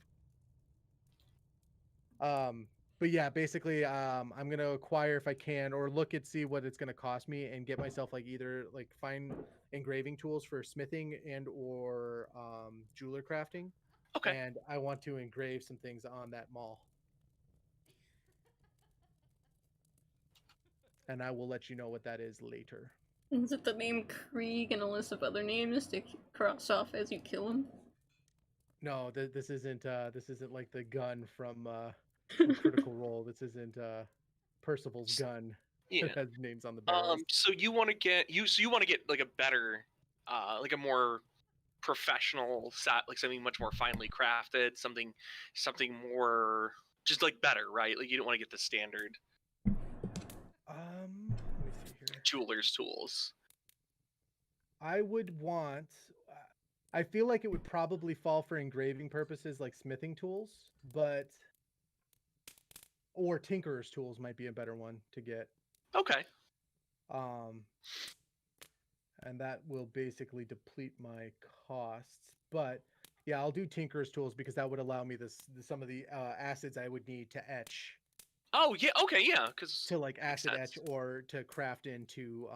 But yeah, basically, I'm gonna acquire if I can, or look and see what it's gonna cost me, and get myself like either like fine engraving tools for smithing and or jeweler crafting. Okay. And I want to engrave some things on that maul. And I will let you know what that is later. Is it the name Krieg and a list of other names to cross off as you kill him? No, this isn't like the gun from Critical Role. This isn't Percival's gun Yeah. that has names on the barrels. So you want to get like a better, like a more professional set, like something much more finely crafted, something more just like better, right? Like you don't want to get the standard Let me see here. jeweler's tools. I would want. I feel like it would probably fall for engraving purposes, like smithing tools, or tinkerer's tools might be a better one to get. Okay. And that will basically deplete my costs. But yeah, I'll do tinkerer's tools because that would allow me some of the acids I would need to etch. Oh yeah. Okay. Yeah. Because to like acid etch or to craft into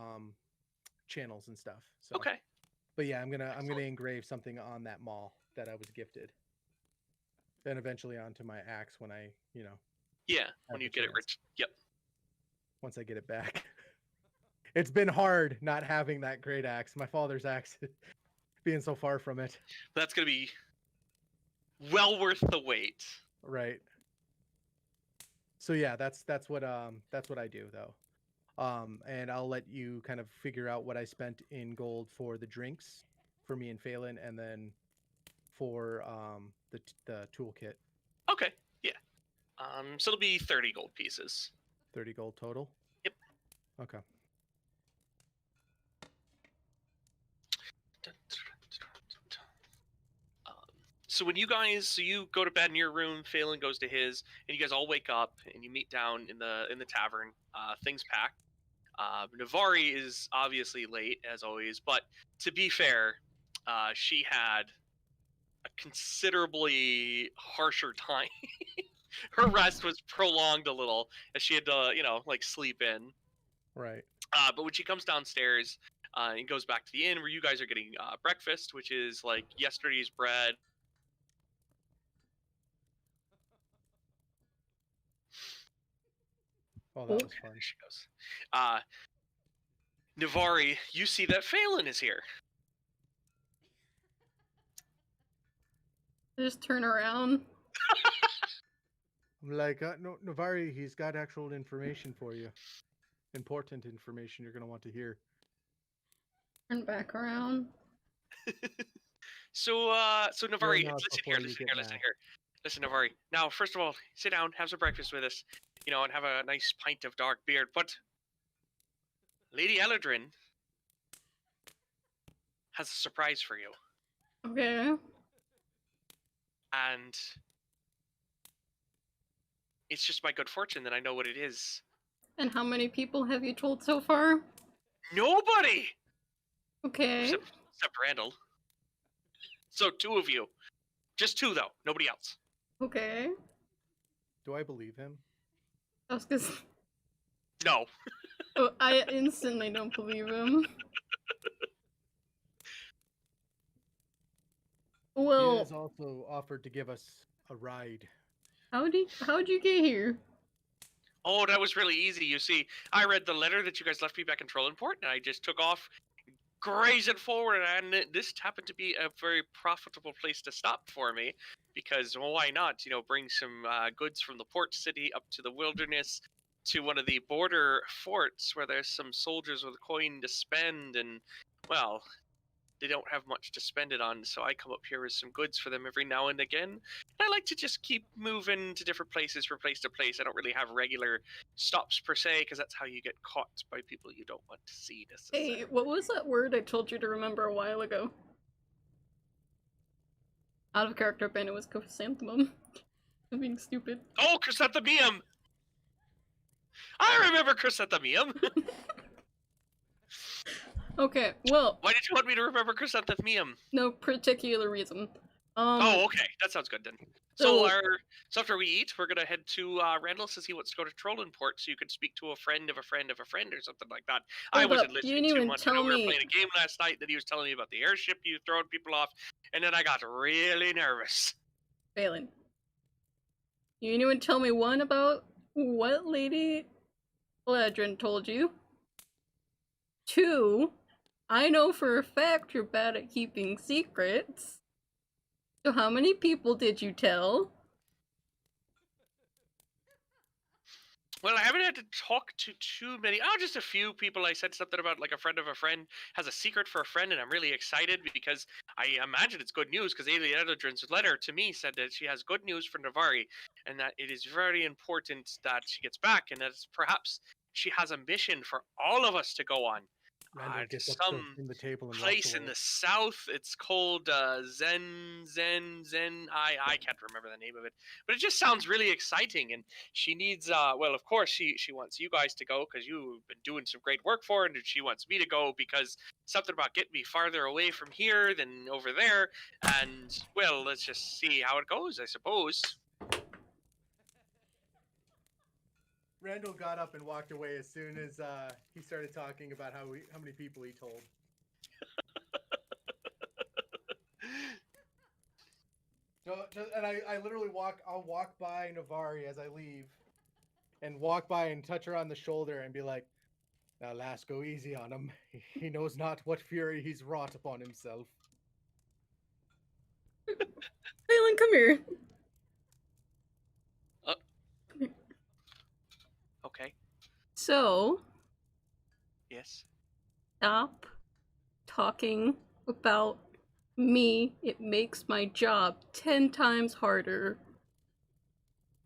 channels and stuff. So. Okay. But yeah, I'm gonna engrave something on that maul that I was gifted. Then eventually onto my axe when I, Yeah, when you get it rich. Yep. Once I get it back. It's been hard not having that great axe. My father's axe being so far from it. That's gonna be well worth the wait. Right. So yeah, that's what I do though. And I'll let you kind of figure out what I spent in gold for the drinks for me and Phelan, and then for the toolkit. Okay, yeah. So it'll be 30 gold pieces. 30 gold total? Yep. Okay. So when you go to bed in your room, Phelan goes to his, and you guys all wake up and you meet down in the tavern. Things packed. Navari is obviously late as always, but to be fair, she had a considerably harsher time. Her rest was prolonged a little as she had to, like sleep in. Right. But when she comes downstairs and goes back to the inn where you guys are getting breakfast, which is like yesterday's bread. Oh, that was fun. There she goes. Navari, you see that Phelan is here. Just turn around. I'm like, no, Navari, he's got actual information for you. Important information you're going to want to hear. Turn back around. So Navari, listen here. Listen, Navari. Now, first of all, sit down, have some breakfast with us, and have a nice pint of dark beer. But Lady Eladrin has a surprise for you. Okay. And it's just my good fortune that I know what it is. And how many people have you told so far? Nobody! Okay. Except Randall. So 2 of you. Just 2, though. Nobody else. Okay. Do I believe him? I was just... No. Oh, I instantly don't believe him. Well... He has also offered to give us a ride. How'd you get here? Oh, that was really easy. You see, I read the letter that you guys left me back in Trollenport, and I just took off, grazing forward, and this happened to be a very profitable place to stop for me, because why not? Bring some goods from the port city up to the wilderness, to one of the border forts where there's some soldiers with coin to spend, and well, they don't have much to spend it on, so I come up here with some goods for them every now and again. And I like to just keep moving to different places from place to place. I don't really have regular stops per se, because that's how you get caught by people you don't want to see necessarily. Hey, what was that word I told you to remember a while ago? Out of character, Ben, it was chrysanthemum. I'm being stupid. Oh, chrysanthemum! I remember chrysanthemum! Okay, well... Why did you want me to remember chrysanthemum? No particular reason. Oh, okay. That sounds good then. So after we eat, we're gonna head to Randall says he wants to go to Trollenport so you could speak to a friend of a friend of a friend or something like that. I wasn't listening too much. I know we were playing a game last night that he was telling me about the airship you throwing people off, and then I got really nervous. Phelan. You anyone tell me one about what Lady Eladrin told you? 2, I know for a fact you're bad at keeping secrets. So how many people did you tell? Well, I haven't had to talk to too many. Oh, just a few people. I said something about like a friend of a friend has a secret for a friend, and I'm really excited because I imagine it's good news because Eliadrin's letter to me said that she has good news for Navari and that it is very important that she gets back and that perhaps she has a mission for all of us to go on. Randall To gets up some from the table and walks place in away. the south. It's called Zen. I can't remember the name of it, but it just sounds really exciting. And she needs, well, of course, she wants you guys to go because you've been doing some great work for her, and she wants me to go because something about getting me farther away from here than over there. And well, let's just see how it goes, I suppose. Randall got up and walked away as soon as he started talking about how many people he told. And I literally I'll walk by Navari as I leave, and walk by and touch her on the shoulder and be like, "Now, lass, go easy on him. He knows not what fury he's wrought upon himself." Phelan, come here. Okay. So, Yes. stop talking about me. It makes my job 10 times harder.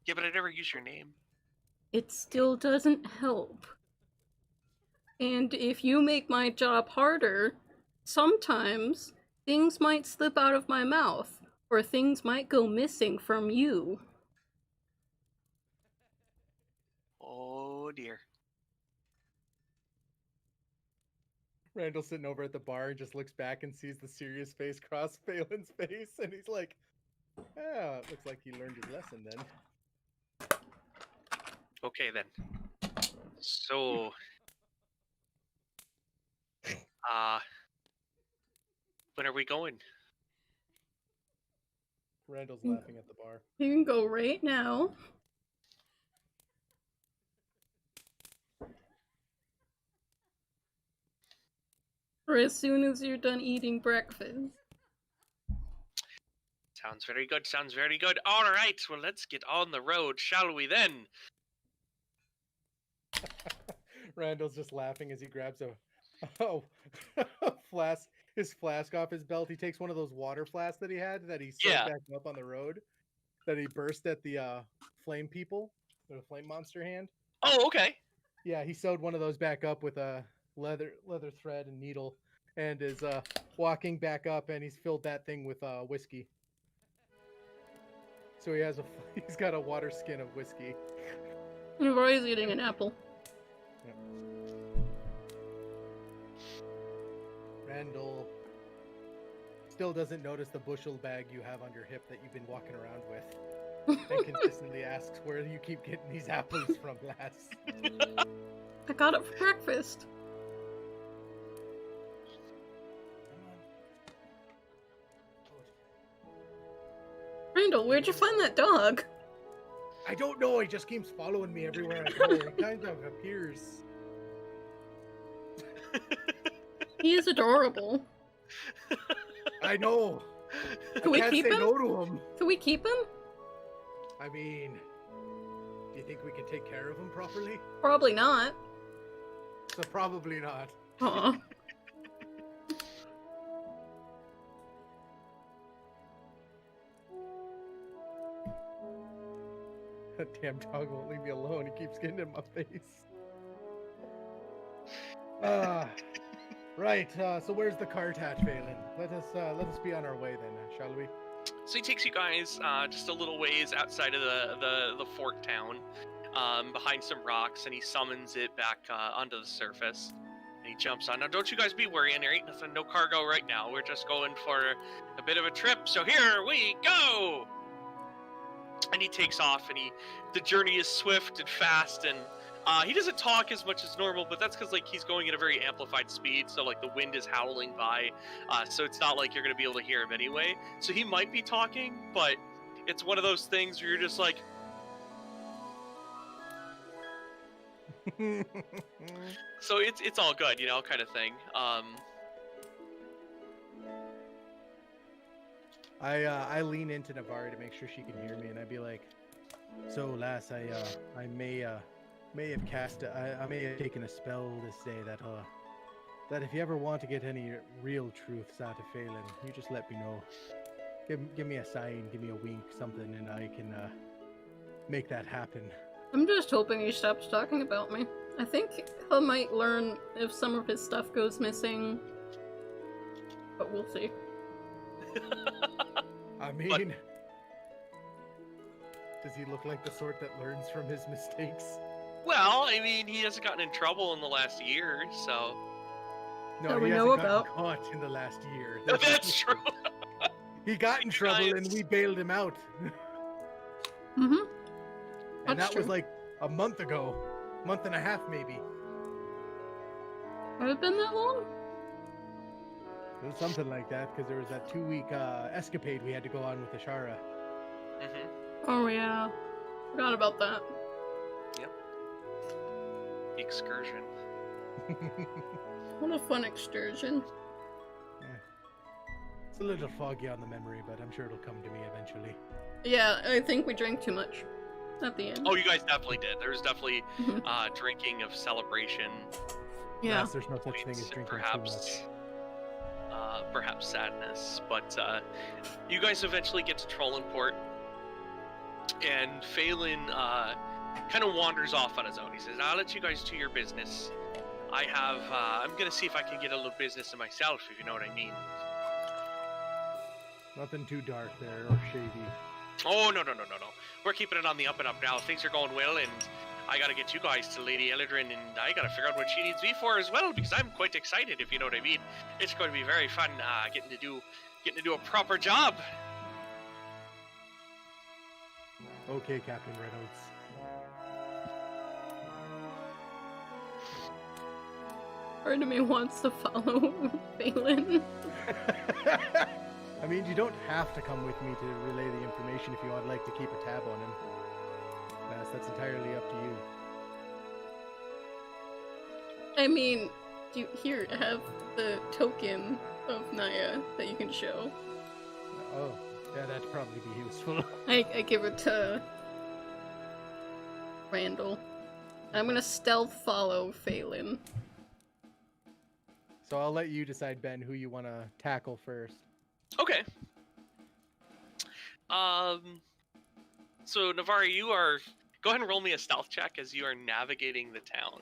Yeah, but I never use your name. It still doesn't help. And if you make my job harder, sometimes things might slip out of my mouth, or things might go missing from you. Oh dear. Randall's sitting over at the bar and just looks back and sees the serious face cross Phelan's face, and he's like, "Ah, it looks like he learned his lesson then." Okay then. So, when are we going? Randall's laughing at the bar. You can go right now. Or as soon as you're done eating breakfast. Sounds very good. Sounds very good. All right. Well, let's get on the road, shall we then? Randall's just laughing as he grabs a flask, his flask off his belt. He takes one of those water flasks that he had that he sewed back up on the road, that he burst at the flame people, or the flame monster hand. Oh, okay. Yeah, he sewed one of those back up with a leather thread and needle, and is walking back up, and he's filled that thing with whiskey. So he's got a water skin of whiskey. Roy's eating an apple. Yep. Randall still doesn't notice the bushel bag you have on your hip that you've been walking around with, and consistently asks where you keep getting these apples from, lass. I got it for breakfast. Randall, where'd you find that dog? I don't know, he just keeps following me everywhere I go. He kind of appears. He is adorable. I know. Can we I can't keep say him? no to him. Can we keep him? I mean, do you think we can take care of him properly? Probably not. So probably not. Aw. That damn dog won't leave me alone. He keeps getting in my face. Right. So where's the cart hatch, Phelan? Let us be on our way then, shall we? So he takes you guys just a little ways outside of the fort town, behind some rocks, and he summons it back onto the surface. And he jumps on. Now, don't you guys be worrying. There ain't nothing, no cargo right now. We're just going for a bit of a trip. So here we go. And he takes off, and the journey is swift and fast, and he doesn't talk as much as normal, but that's because like he's going at a very amplified speed, so like the wind is howling by, so it's not like you're gonna be able to hear him anyway. So he might be talking, but it's one of those things where you're just like, So it's all good, you know, kind of thing. I lean into Navarre to make sure she can hear me, and I'd be like, "So, lass, I may have I may have taken a spell this day that if you ever want to get any real truths out of Phelan, you just let me know. Give me a sign, give me a wink, something, and I can make that happen." I'm just hoping he stops talking about me. I think he might learn if some of his stuff goes missing, but we'll see. I mean, does he look like the sort that learns from his mistakes? Well, I mean, he hasn't gotten in trouble in the last year, so. No, That we he know hasn't gotten about. caught in the last year. That's true. He got in You trouble and guys- we bailed him out. Mm-hmm. And That's that was true. like a month ago. Month and a half, maybe. Has it been that long? It was something like that, because there was that 2-week escapade we had to go on with the Shara. Mm-hmm. Oh yeah. Forgot about that. The excursion. What a fun excursion. It's a little foggy on the memory, but I'm sure it'll come to me eventually. Yeah, I think we drank too much at the end. Oh, you guys definitely did. There was definitely Mhm. drinking of celebration. Yeah. Yes, there's no such thing as and drinking perhaps, too perhaps sadness. But you guys eventually get to Trollenport, and Phelan kind of wanders off on his own. He says, "I'll let you guys do your business. I'm gonna see if I can get a little business in myself, if you know what I mean." much. Nothing too dark there or shady. Oh, no. We're keeping it on the up and up now. Things are going well, and I gotta get you guys to Lady Eldrin, and I gotta figure out what she needs me for as well, because I'm quite excited, if you know what I mean. It's going to be very fun getting to do a proper job. Okay, Captain Reynolds. Part of me wants to follow Phelan. I mean, you don't have to come with me to relay the information if you would like to keep a tab on him. Yes, that's entirely up to you. I mean, do you here have the token of Naya that you can show? Oh, yeah, that'd probably be useful. I give it to Randall. I'm gonna stealth follow Phelan. So I'll let you decide, Ben, who you want to tackle first. Okay. So Navarre, go ahead and roll me a stealth check as you are navigating the town.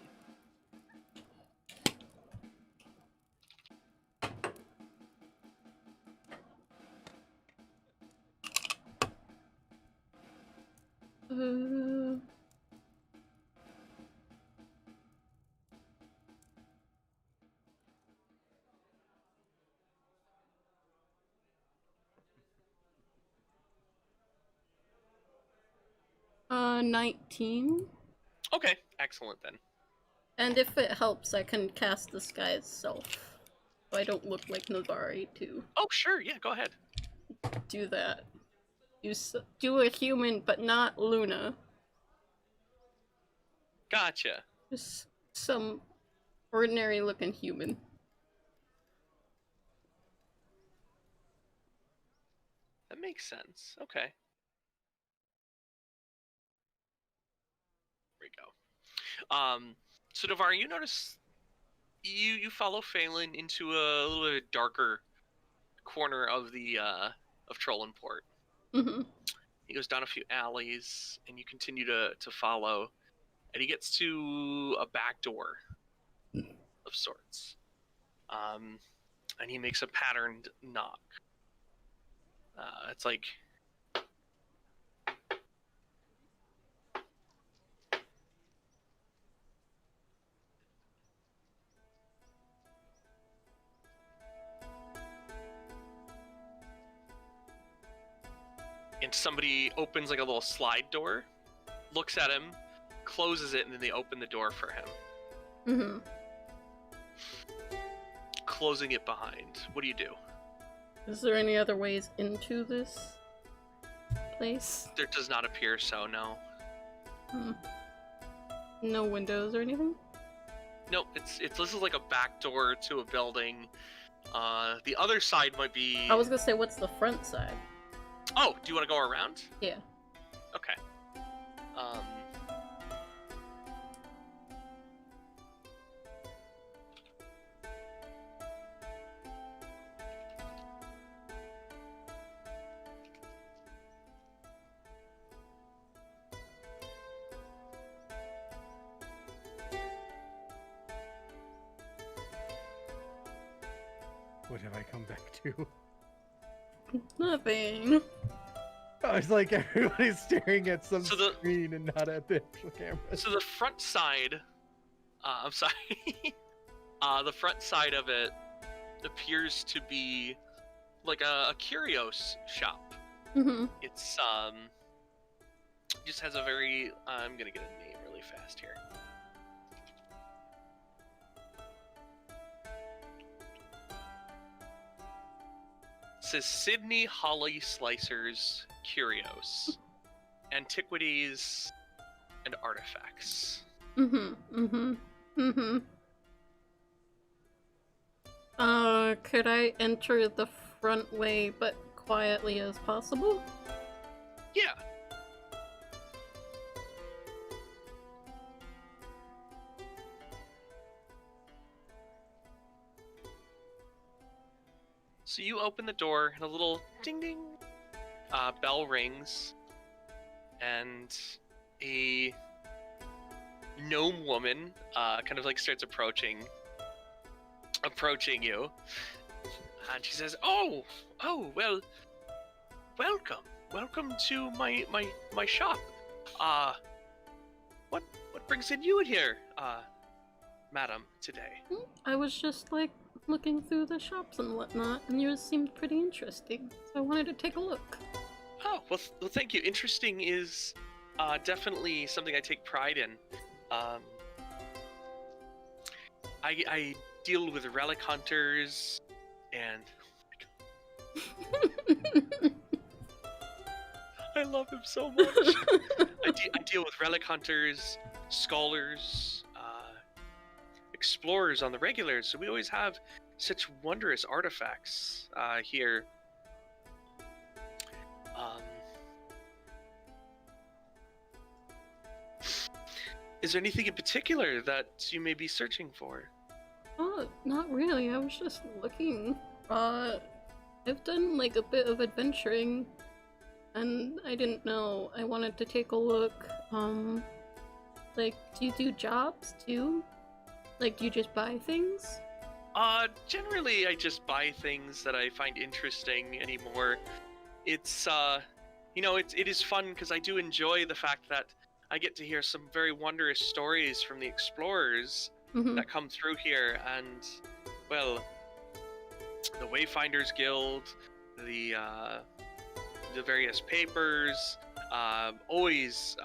Uh... 19. Okay, excellent then. And if it helps, I can cast Disguise Self. So I don't look like Navarre to Oh, sure, yeah, go ahead. do that. Do a human, but not Luna. Gotcha. Just some ordinary looking human. That makes sense. Okay. There we go. So Navarre, you notice you follow Phelan into a little bit darker corner of the of Trollenport. Mm-hmm. He goes down a few alleys, and you continue to follow, and he gets to a back door of sorts. And he makes a patterned knock. It's like and somebody opens like a little slide door, looks at him, closes it, and then they open the door for him, Mm-hmm. closing it behind. What do you do? Is there any other ways into this place? There does not appear so, no. Hmm. No windows or anything? Nope, this is like a back door to a building. The other side might be. I was gonna say, what's the front side? Oh, do you want to go around? Yeah. Okay. Um. What have I come back to? Nothing. I was like, everybody's staring at some So the- screen and not at the actual camera. So the front side, I'm sorry, the front side of it appears to be like a curios shop. Mm-hmm. It's just has a very. I'm gonna get a name really fast here. It says Sydney Holly Slicers Curios, Antiquities and Artifacts. Mm-hmm. Mm-hmm. Mm-hmm. Could I enter the front way but quietly as possible? Yeah. So you open the door and a little ding ding bell rings, and a gnome woman kind of like starts approaching you, and she says, "Oh, well, welcome to my shop. What brings in you in here, madam, today?" I was just like looking through the shops and whatnot, and yours seemed pretty interesting, so I wanted to take a look. Oh, well, thank you. Interesting is definitely something I take pride in. I deal with relic hunters and I love him so much. I deal with relic hunters, scholars, explorers on the regular, so we always have such wondrous artifacts here. Is there anything in particular that you may be searching for? Oh, not really. I was just looking. I've done like a bit of adventuring, and I didn't know. I wanted to take a look. Like, do you do jobs too? Like, do you just buy things? Generally I just buy things that I find interesting anymore. It's, it is fun because I do enjoy the fact that I get to hear some very wondrous stories from the explorers Mm-hmm. that come through here, and, well, the Wayfinders Guild, the various papers, always,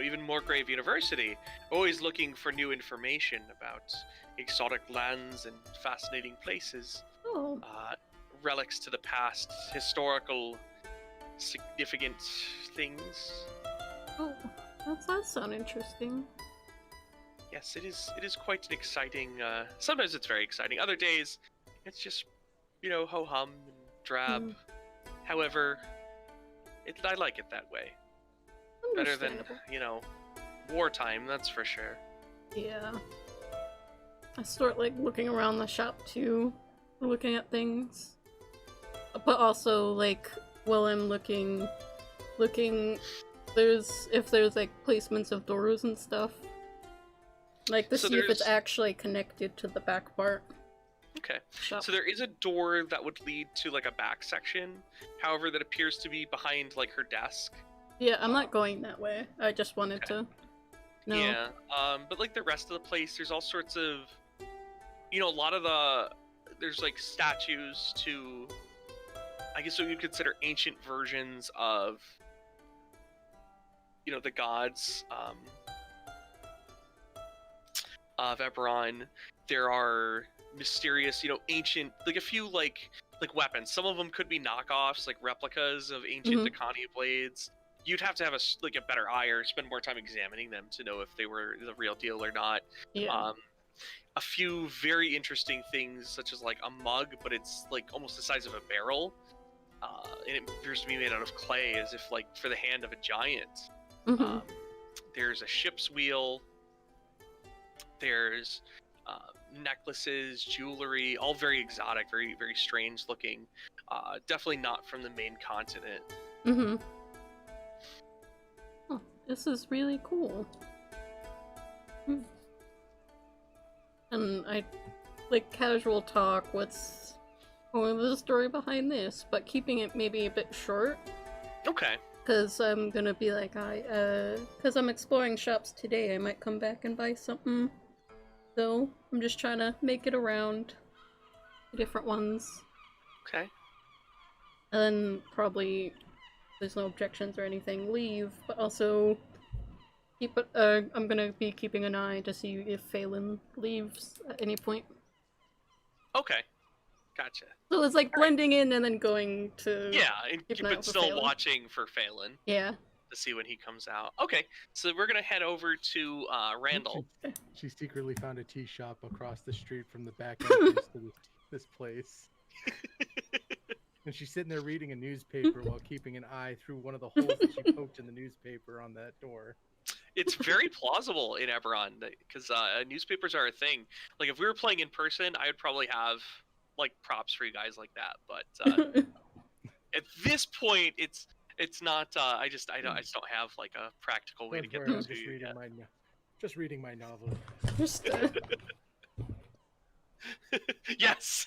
even Moorgrave University, always looking for new information about exotic lands and fascinating places, Oh, relics to the past, historical, significant things. oh, that does sound interesting. Yes, it is quite an exciting. Sometimes it's very exciting. Other days, it's just, ho hum and drab. However, I like it that way. Better than Understandable. wartime. That's for sure. Yeah. I start like looking around the shop too, looking at things. But also like while I'm looking if there's like placements of doors and stuff. Like to So see if it's there's- actually connected to the back part. Okay. Shop. So there is a door that would lead to like a back section. However, that appears to be behind like her desk. Yeah, I'm not going that way. I just wanted to know. Yeah. But like the rest of the place, there's all sorts of, a lot of there's like statues to, I guess what you'd consider ancient versions of, the gods of Eberron. There are mysterious, ancient, like a few like weapons. Some of them could be knockoffs, like replicas of ancient Mhm. Dakani blades. you'd have to have a better eye or spend more time examining them to know if they were the real deal or not. Yeah. A few very interesting things, such as like a mug, but it's like almost the size of a barrel, and it appears to be made out of clay, as if like for the hand of a giant. Mm-hmm. There's a ship's wheel. There's necklaces, jewelry, all very exotic, very, very strange looking. Definitely not from the main continent. Mm-hmm. Oh, this is really cool. And I like casual talk. What's the story behind this? But keeping it maybe a bit short. Okay. Because I'm gonna be like, because I'm exploring shops today, I might come back and buy something. So I'm just trying to make it around the different ones. Okay. And then probably, there's no objections or anything, leave, but also keep it, I'm gonna be keeping an eye to see if Phelan leaves at any point. Okay. Gotcha. So it's like blending in and then going to... Yeah, and keep an eye but out for still Phelan. watching for Phelan Yeah. to see when he comes out. Okay, so we're gonna head over to Randall. She secretly found a tea shop across the street from the back entrance to this place. And she's sitting there reading a newspaper while keeping an eye through one of the holes that she poked in the newspaper on that door. It's very plausible in Eberron because newspapers are a thing. Like if we were playing in person, I would probably have like props for you guys like that. But at this point, it's not. I just don't have like a practical way to get I'm those to just you reading yet. just reading my novel. Just, Yes.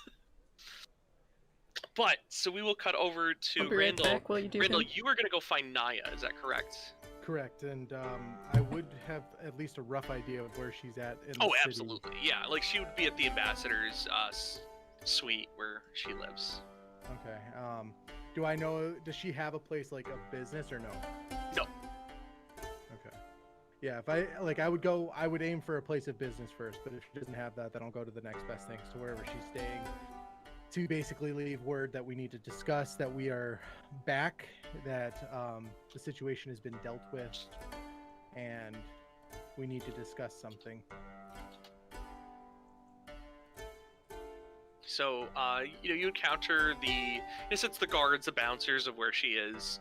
But so we will cut over to I'll be right Randall. back while you do Randall, him. you were gonna go find Naya. Is that correct? Correct, and I would have at least a rough idea of where she's at in the Oh, city. absolutely. Yeah, like she would be at the ambassador's suite where she lives. Okay. Do I know? Does she have a place like a business or no? No. Okay. Yeah, if I would aim for a place of business first. But if she doesn't have that, then I'll go to the next best things to wherever she's staying. To basically leave word that we need to discuss, that we are back, that the situation has been dealt with, and we need to discuss something. So, you encounter in a sense, the guards, the bouncers of where she is.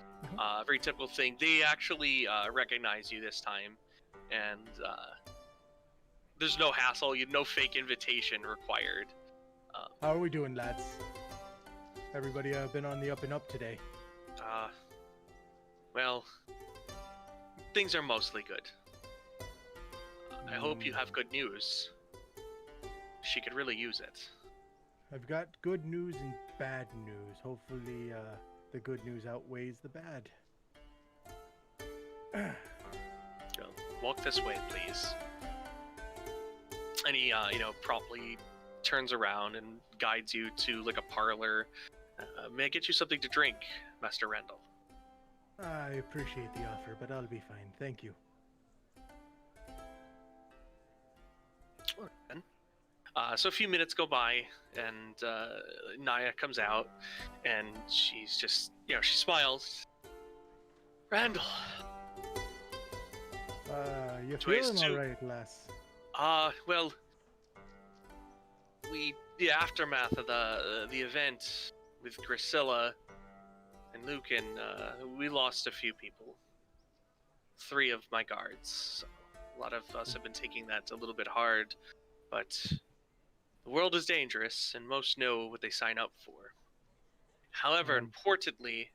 Very typical thing. They actually recognize you this time, and there's no hassle. No fake invitation required. How are we doing, lads? Everybody been on the up and up today? Well, things are mostly good. I hope you have good news. She could really use it. I've got good news and bad news. Hopefully, the good news outweighs the bad. So, walk this way, please. And he, promptly turns around and guides you to like a parlor. May I get you something to drink, Master Randall? I appreciate the offer, but I'll be fine. Thank you. So a few minutes go by, and Naya comes out, and she's just, she smiles. Randall. You Twice feeling too. all right, lass? Well, the aftermath of the event with Grisilla and Lucan, we lost a few people. 3 of my guards. So a lot of us have been taking that a little bit hard, but the world is dangerous, and most know what they sign up for. However, importantly,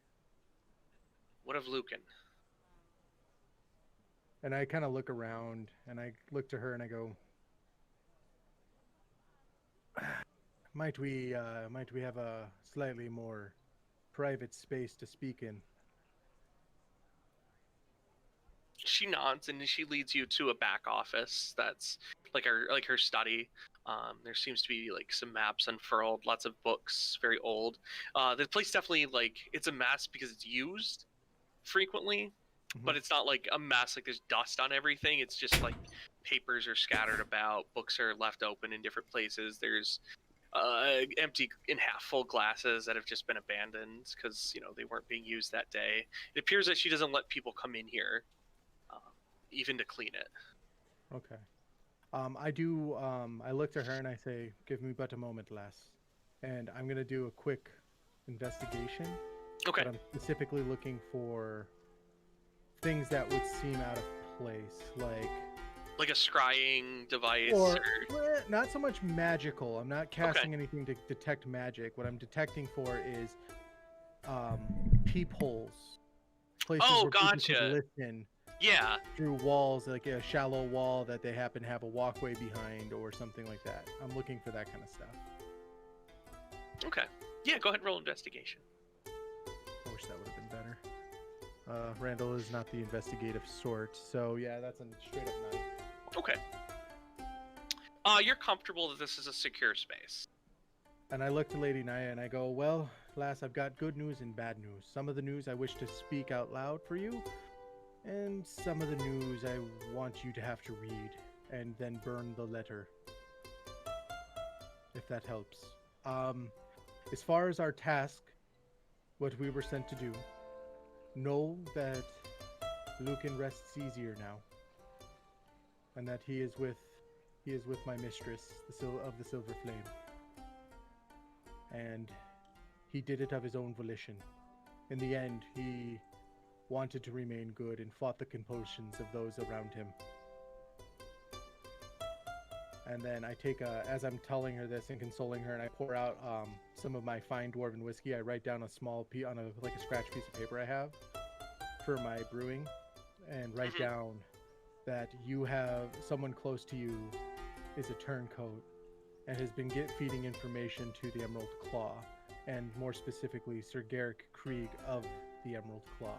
what of Lucan? And I kind of look around, and I look to her, and I go, might we have a slightly more private space to speak in? She nods, and she leads you to a back office that's like her study. There seems to be like some maps unfurled, lots of books, very old. The place definitely, like, it's a mess because it's used frequently, but it's not like a mess like there's dust on everything. It's just like papers are scattered about, books are left open in different places. There's empty and half full glasses that have just been abandoned because they weren't being used that day. It appears that she doesn't let people come in here, even to clean it. Okay. I look to her and I say, "Give me but a moment, lass," and I'm gonna do a quick investigation. Okay. But I'm specifically looking for things that would seem out of place, Like a scrying device, or not so much magical. I'm not casting Okay. anything to detect magic. What I'm detecting for is peepholes, places Oh, where people could gotcha. listen Yeah. through walls, like a shallow wall that they happen to have a walkway behind or something like that. I'm looking for that kind of stuff. Okay. Yeah, go ahead and roll investigation. I wish that would have been better. Randall is not the investigative sort, so yeah, that's a straight up 9. Okay. You're comfortable that this is a secure space. And I look to Lady Naya and I go, "Well, lass, I've got good news and bad news. Some of the news I wish to speak out loud for you, and some of the news I want you to have to read and then burn the letter, if that helps. As far as our task, what we were sent to do, know that Lucan rests easier now, and that he is with my mistress, of the Silver Flame. And he did it of his own volition. In the end, he wanted to remain good and fought the compulsions of those around him." And then I take as I'm telling her this and consoling her, and I pour out some of my fine dwarven whiskey. I write down a small piece on a scratch piece of paper I have for my brewing, and write down that you have someone close to you is a turncoat and has been feeding information to the Emerald Claw, and more specifically Sir Garrick Krieg of the Emerald Claw.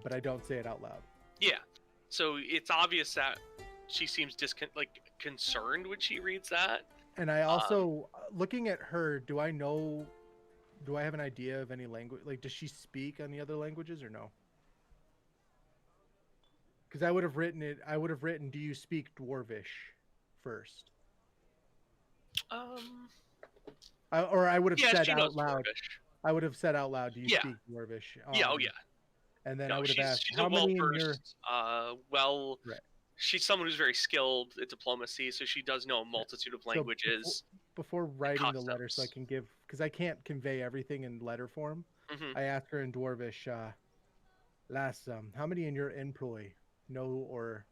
But I don't say it out loud. Yeah. So it's obvious that she seems concerned when she reads that. And I also, looking at her, do I have an idea of any language? Like, does she speak any other languages or no? Because I would have written, "Do you speak Dwarvish?" first. I would have said she out knows loud. Dwarvish. I would have said out loud, "Do you Yeah. speak Dwarvish?" Yeah. Oh yeah. And then No, I would have asked, she's a "How many in your..." well-versed, Right. she's someone who's very skilled at diplomacy, so she does know a multitude of languages. So before writing the letter, so I customs. can give, because I can't convey everything in letter form, I ask her in Dwarvish, "Lass, how many in your employ know or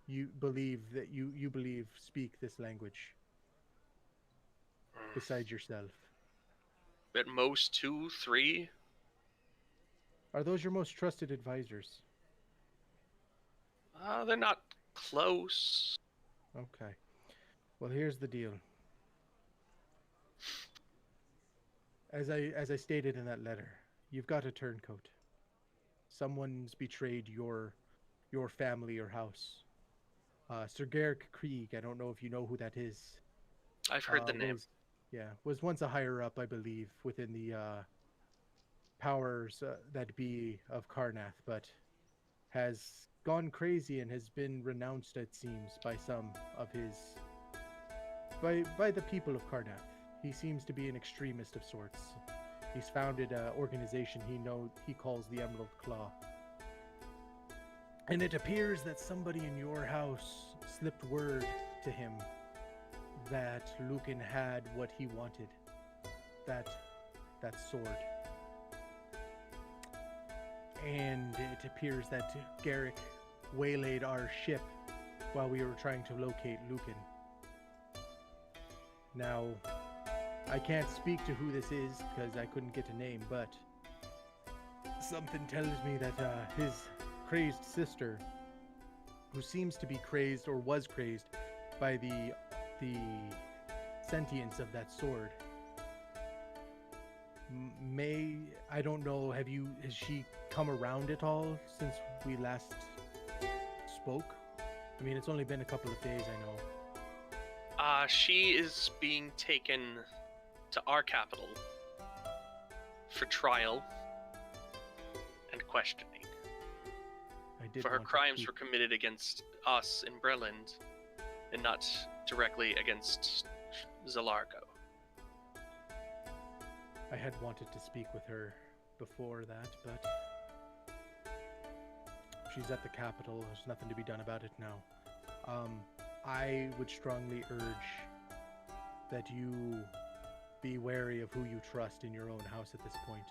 you believe speak this language besides yourself? At most 2, 3. Are those your most trusted advisors?" They're not close. Okay. Well, here's the deal. As I stated in that letter, you've got a turncoat. Someone's betrayed your family or house. Sir Garrick Krieg, I don't know if you know who that is. I've heard the name. Was once a higher up, I believe, within the powers that be of Karnath, but has gone crazy and has been renounced, it seems, by some of his by the people of Karnath. He seems to be an extremist of sorts. He's founded an organization he calls the Emerald Claw. And it appears that somebody in your house slipped word to him that Lucan had what he wanted. That sword. And it appears that Garrick waylaid our ship while we were trying to locate Lucan. Now, I can't speak to who this is because I couldn't get a name, but something tells me that his crazed sister, who seems to be crazed or was crazed by the sentience of that sword, I don't know, has she come around at all since we last spoke? I mean, it's only been a couple of days, I know. She is being taken to our capital for trial and questioning. For her crimes were committed against us in Breland and not directly against Zalargo. I had wanted to speak with her before that, but she's at the capital. There's nothing to be done about it now. I would strongly urge that you be wary of who you trust in your own house at this point.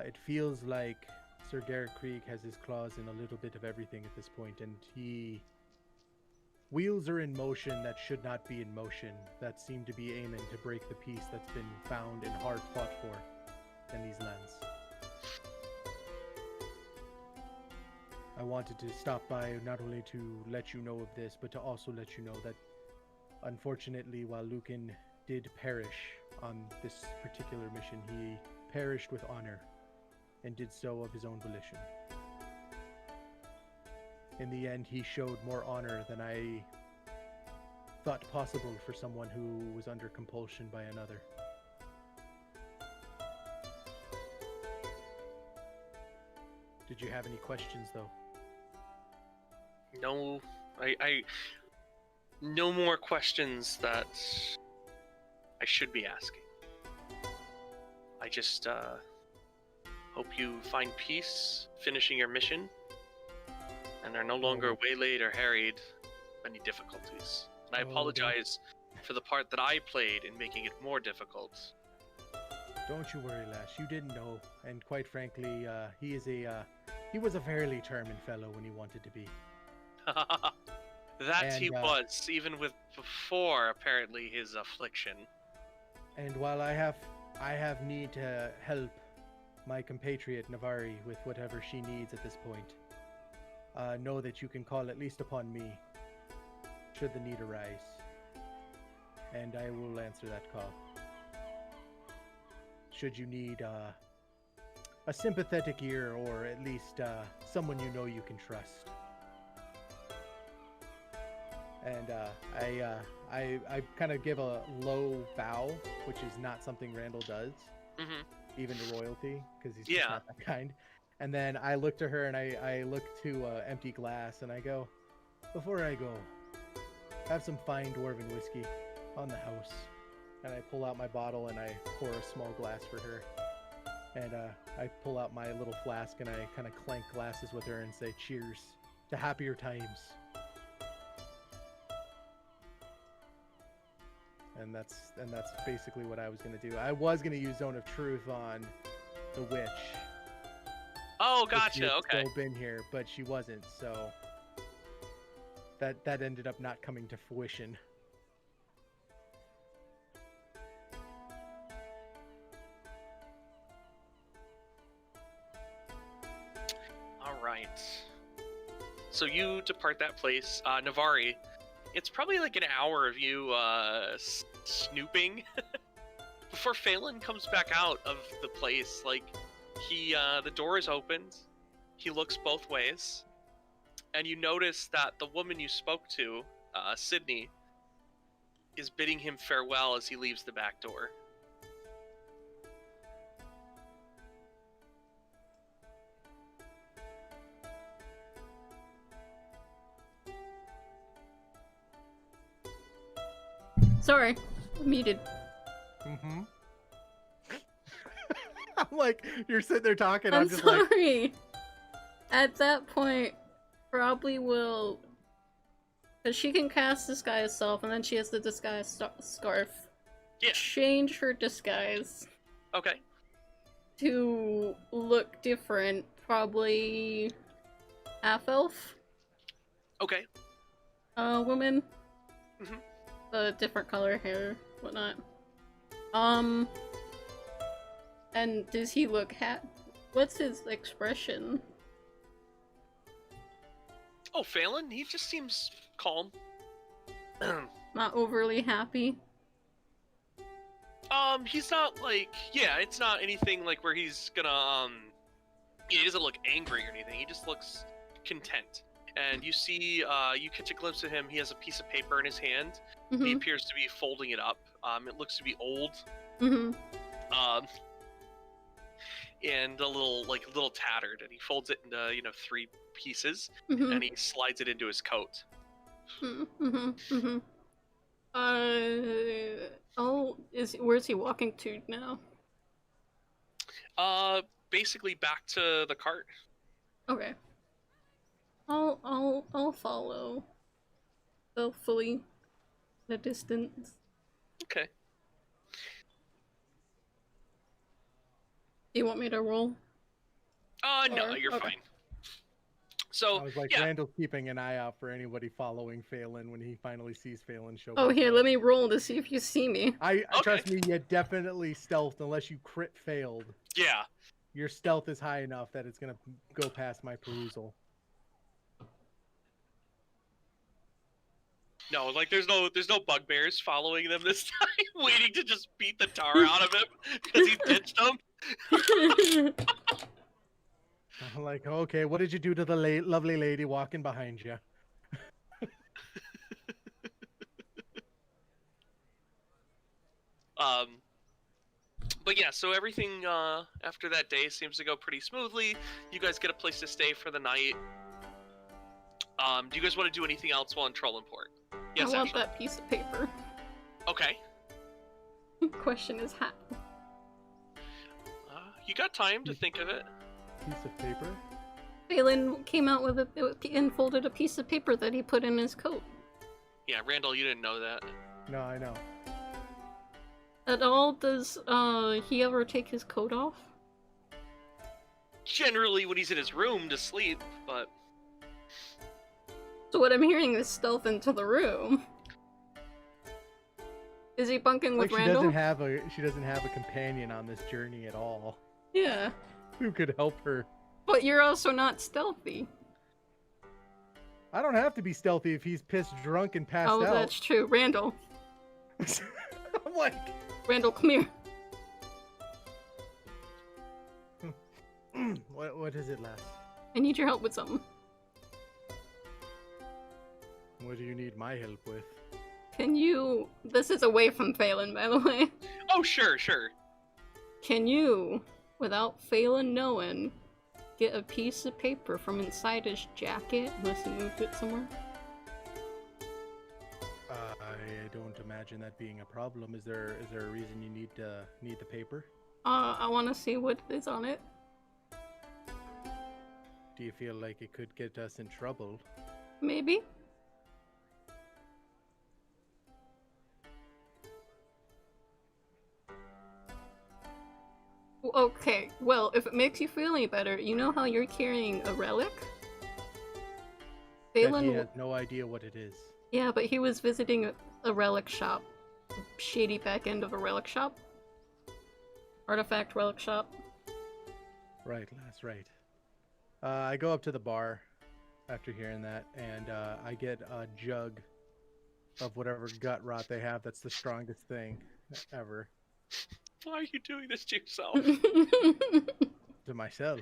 It feels like Sir Garrett Krieg has his claws in a little bit of everything at this point, and wheels are in motion that should not be in motion, that seem to be aiming to break the peace that's been found and hard fought for in these lands. I wanted to stop by not only to let you know of this, but to also let you know that, unfortunately, while Lucan did perish on this particular mission, he perished with honor, and did so of his own volition. In the end, he showed more honor than I thought possible for someone who was under compulsion by another. Did you have any questions, though? No, I no more questions that I should be asking. I just hope you find peace finishing your mission and are no longer waylaid or harried with any difficulties. And I apologize for the part that I played in making it more difficult. Don't you worry, lass. You didn't know, and quite frankly, he was a fairly determined fellow when he wanted to be. He was, even with before apparently his affliction. And while I have need to help my compatriot Navari with whatever she needs at this point, know that you can call at least upon me, should the need arise. And I will answer that call. Should you need a sympathetic ear, or at least someone you know you can trust. And I kind of give a low bow, which is not something Randall does, even to royalty, because he's just not that kind. And then I look to her, and I look to empty glass, and I go, before I go, have some fine dwarven whiskey on the house. And I pull out my bottle, and I pour a small glass for her. And I pull out my little flask, and I kind of clank glasses with her and say, cheers to happier times. And that's basically what I was going to do. I was going to use Zone of Truth on the witch. Oh, gotcha. Okay. Still been here, but she wasn't. So that ended up not coming to fruition. All right. So you depart that place, Navari. It's probably like an hour of you snooping before Phelan comes back out of the place. Like, the door is opened. He looks both ways, and you notice that the woman you spoke to, Sydney, is bidding him farewell as he leaves the back door. Sorry, muted. Mm-hmm. I'm like, you're sitting there talking, I'm I'm just sorry. like... At that point, probably will... Because she can cast Disguise Self, and then she has the Disguise Scarf. Yeah. Change her disguise. Okay. To look different. Probably... half-elf? Okay. Woman. Mm-hmm. The different color hair, whatnot. And does he look what's his expression? Oh, Phelan? He just seems calm. Not overly happy? He's not like, it's not anything like where he's gonna, he doesn't look angry or anything. He just looks content. And you see, you catch a glimpse of him. He has a piece of paper in his hand. Mm-hmm. He appears to be folding it up. It looks to be old. Mm-hmm. And a little tattered. And he folds it into, 3 pieces. Mm-hmm. And he slides it into his coat. Mm-hmm. Mm-hmm. Where's he walking to now? Basically back to the cart. Okay. I'll follow. Stealthily, at a distance. Okay. Do you want me to roll? No, Or- you're okay. fine. So, I was like, yeah. Randall's keeping an eye out for anybody following Phelan when he finally sees Phelan show Oh, back here, up. let me roll to see if you see me. I Okay. trust me, you definitely stealthed unless you crit failed. Yeah. Your stealth is high enough that it's gonna go past my perusal. No, like there's no bugbears following them this time, waiting to just beat the tar out of him because he ditched them. I'm like, okay, what did you do to the lovely lady walking behind you? But yeah, so everything after that day seems to go pretty smoothly. You guys get a place to stay for the night. Do you guys want to do anything else while in Trollenport? Yes, I want Ashley. that piece of paper. Okay. Question is how. You got time to think of it. Piece of paper? Phelan came out with and folded a piece of paper that he put in his coat. Yeah, Randall, you didn't know that. No, I know. At all, does he ever take his coat off? Generally when he's in his room to sleep, but... So what I'm hearing is stealth into the room. Is he bunking with Like Randall? she doesn't have a companion on this journey at all. Yeah. Who could help her? But you're also not stealthy. I don't have to be stealthy if he's pissed drunk and passed Oh, out. that's true. Randall. I'm like, Randall, come here. what is it, lass? I need your help with something. What do you need my help with? Can you... This is away from Phelan, by the way. Oh, sure. Can you, without Phelan knowing, get a piece of paper from inside his jacket unless he moved it somewhere? I don't imagine that being a problem. Is there a reason you need the paper? I want to see what is on it. Do you feel like it could get us in trouble? Maybe? Okay, well, if it makes you feel any better, you know how you're carrying a relic? That he Phelan... has no idea what it is. Yeah, but he was visiting a relic shop. Shady back end of a relic shop. Artifact relic shop. Right, lass, right. I go up to the bar after hearing that, and I get a jug of whatever gut rot they have that's the strongest thing ever. Why are you doing this to yourself? To myself.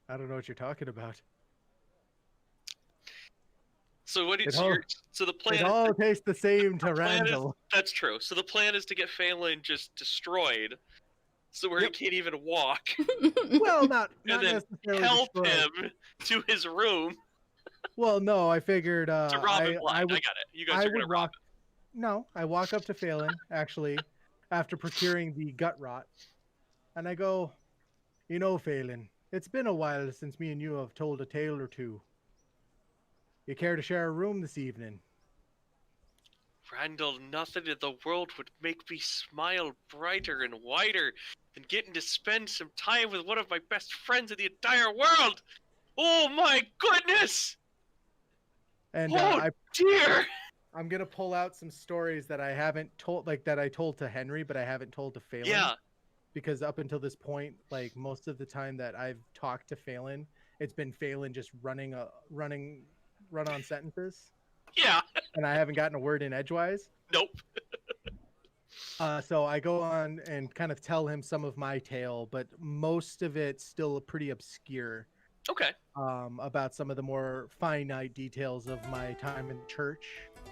I don't know what you're talking about. So what is so the plan? It all tastes the same to plan is- Randall. That's true. So the plan is to get Phelan just destroyed, so where Yep. he can't even walk, Well, not and then necessarily help destroyed. him to his room Well, no, I figured to rob him blind. I would, got it. You guys I are gonna would rob walk. No, I walk up to Phelan, actually, after procuring the gut rot, and I go, you know, Phelan, it's been a while since me and you have told a tale or two. You care to share a room this evening? him. Randall, nothing in the world would make me smile brighter and wider than getting to spend some time with one of my best friends in the entire world. Oh my goodness! And Oh dear! I'm gonna pull out some stories that I haven't told, like that I told to Henry, but I haven't told to Phelan. Yeah. Because up until this point, like most of the time that I've talked to Phelan, it's been Phelan just run-on sentences, Yeah. and I haven't gotten a word in edgewise. Nope. So I go on and kind of tell him some of my tale, but most of it's still pretty obscure. Okay. About some of the more finite details of my time in church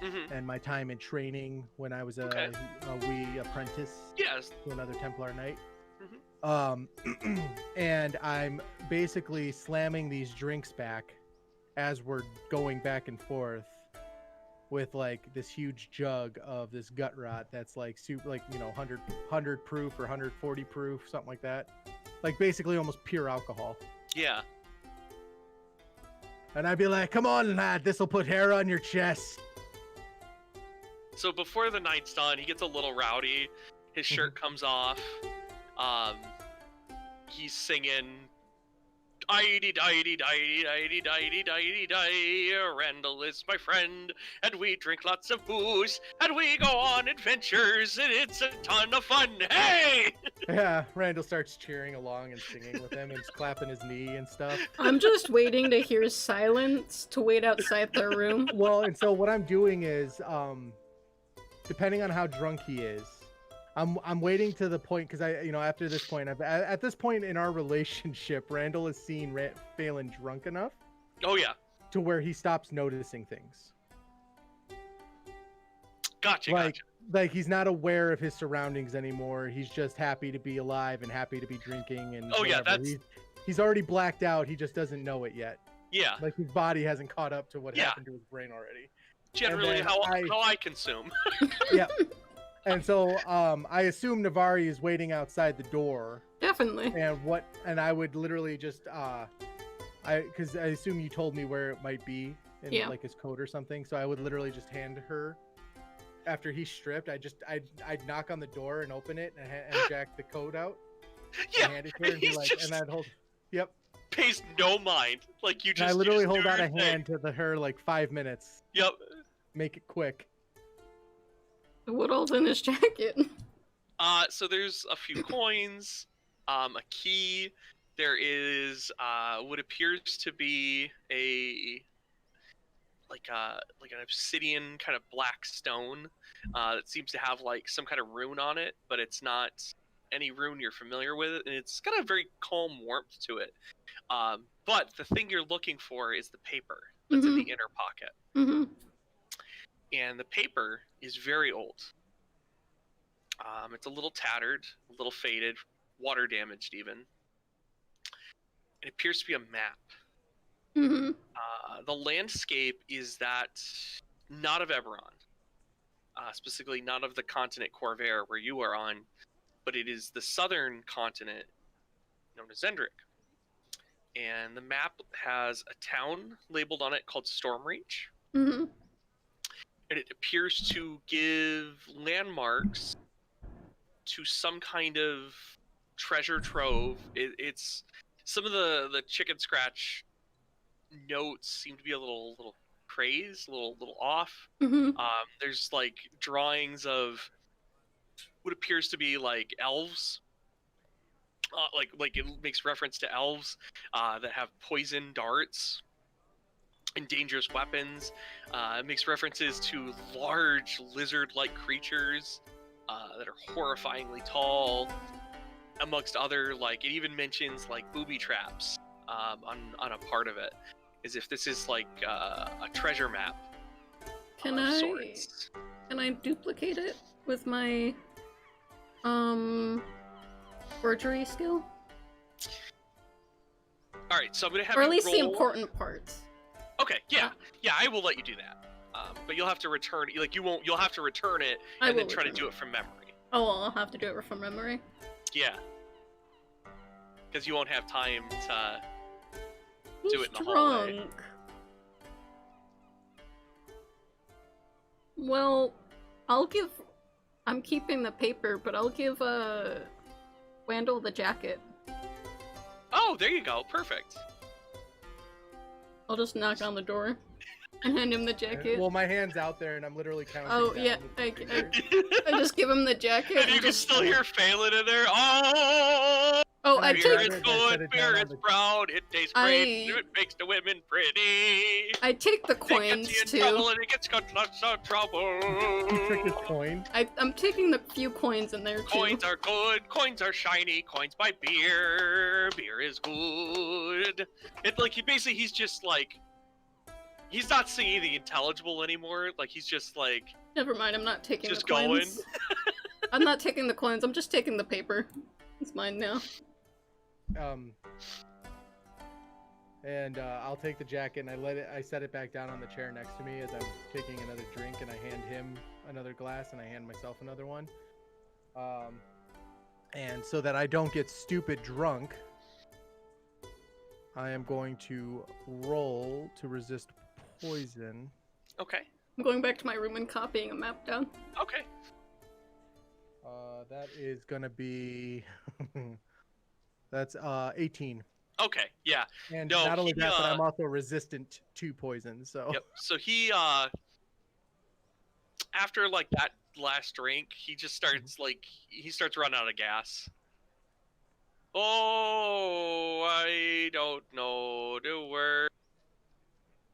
Mm-hmm. and my time in training when I was Okay. a wee apprentice Yes. to another Templar knight. Mhm. And I'm basically slamming these drinks back as we're going back and forth. with like this huge jug of this gut rot that's like super, like 100 proof or 140 proof, something like that. Like basically almost pure alcohol. Yeah. And I'd be like, "Come on, lad, this will put hair on your chest." So before the night's done, he gets a little rowdy. His shirt comes off. He's singing, Randall is my friend, and we drink lots of booze, and we go on adventures, and it's a ton of fun. Hey! Yeah, Randall starts cheering along and singing with him and clapping his knee and stuff. I'm just waiting to hear silence to wait outside their room. Well, and so what I'm doing is, depending on how drunk he is, I'm waiting to the point, because after this point, at this point in our relationship, Randall has seen Phelan drunk enough. Oh yeah. To where he stops noticing things. Gotcha. Like he's not aware of his surroundings anymore. He's just happy to be alive and happy to be drinking and. Oh yeah, he's already blacked out. He just doesn't know it yet. Yeah. Like his body hasn't caught up to what happened to his brain already. Generally, how I consume. Yeah. And so I assume Navari is waiting outside the door. Definitely. And I would literally just because I assume you told me where it might be in like his coat or something. So I would literally just hand her, after he's stripped, I'd knock on the door and open it and jack the coat out. Yeah. And hand it to her and be like, and I'd hold. Yep. Pays no mind. Like you just. And I literally hold out a thing. hand to her like 5 minutes. Yep. Make it quick. What all's in his jacket? So there's a few coins, a key. There is what appears to be like an obsidian kind of black stone that seems to have like some kind of rune on it, but it's not any rune you're familiar with, and it's got a very calm warmth to it. But the thing you're looking for is the paper that's in the inner pocket. Mm-hmm. And the paper is very old. It's a little tattered, a little faded, water damaged even. It appears to be a map. Mm-hmm. The landscape is that not of Eberron, specifically not of the continent Corvair where you are on, but it is the southern continent known as Zendrick. And the map has a town labeled on it called Stormreach. Mm-hmm. And it appears to give landmarks to some kind of treasure trove. It's some of the chicken scratch notes seem to be a little crazed, a little off. Mm-hmm. There's like drawings of what appears to be like elves. Like it makes reference to elves that have poison darts and dangerous weapons. It makes references to large lizard-like creatures that are horrifyingly tall, amongst other, like, it even mentions like booby traps on a part of it, as if this is like a treasure map. Can I duplicate it with my forgery skill? All right, so I'm gonna have or at you least the roll... important parts. Okay, yeah, I will let you do that. But you'll have to return, like you'll have to return it and then try to do it from memory. Oh, well, I'll have to do it from memory. Yeah. Because you won't have time to do it in the drunk. hallway. Well, I'm keeping the paper, but I'll give Wandel the jacket. Oh, there you go. Perfect. I'll just knock on the door and hand him the jacket. Well, my hand's out there and I'm literally counting. Oh, down yeah. I just give him the jacket. And you can still hear Phelan in there. Oh! Oh, I beer take... is good, beer is brown, it tastes great, it makes the women pretty. I take the coins, it gets too. you in trouble and it gets got lots of trouble. You took his coin? I'm taking the few coins in there, too. Coins are good, coins are shiny, coins buy beer, beer is good. It, like, he's just, like, he's not singing the intelligible anymore, like, he's just, like... Never mind, I'm not taking just the coins. Just going. I'm not taking the coins, I'm just taking the paper. It's mine now. And I'll take the jacket and I set it back down on the chair next to me as I'm taking another drink, and I hand him another glass and I hand myself another one. And so that I don't get stupid drunk, I am going to roll to resist poison. Okay. I'm going back to my room and copying a map down. Okay. That is gonna be that's 18. Okay. Yeah. And No, not only he, that, but I'm also resistant to poison. So Yep. So he after like that last drink, he just starts he starts running out of gas. Oh, I don't know the word.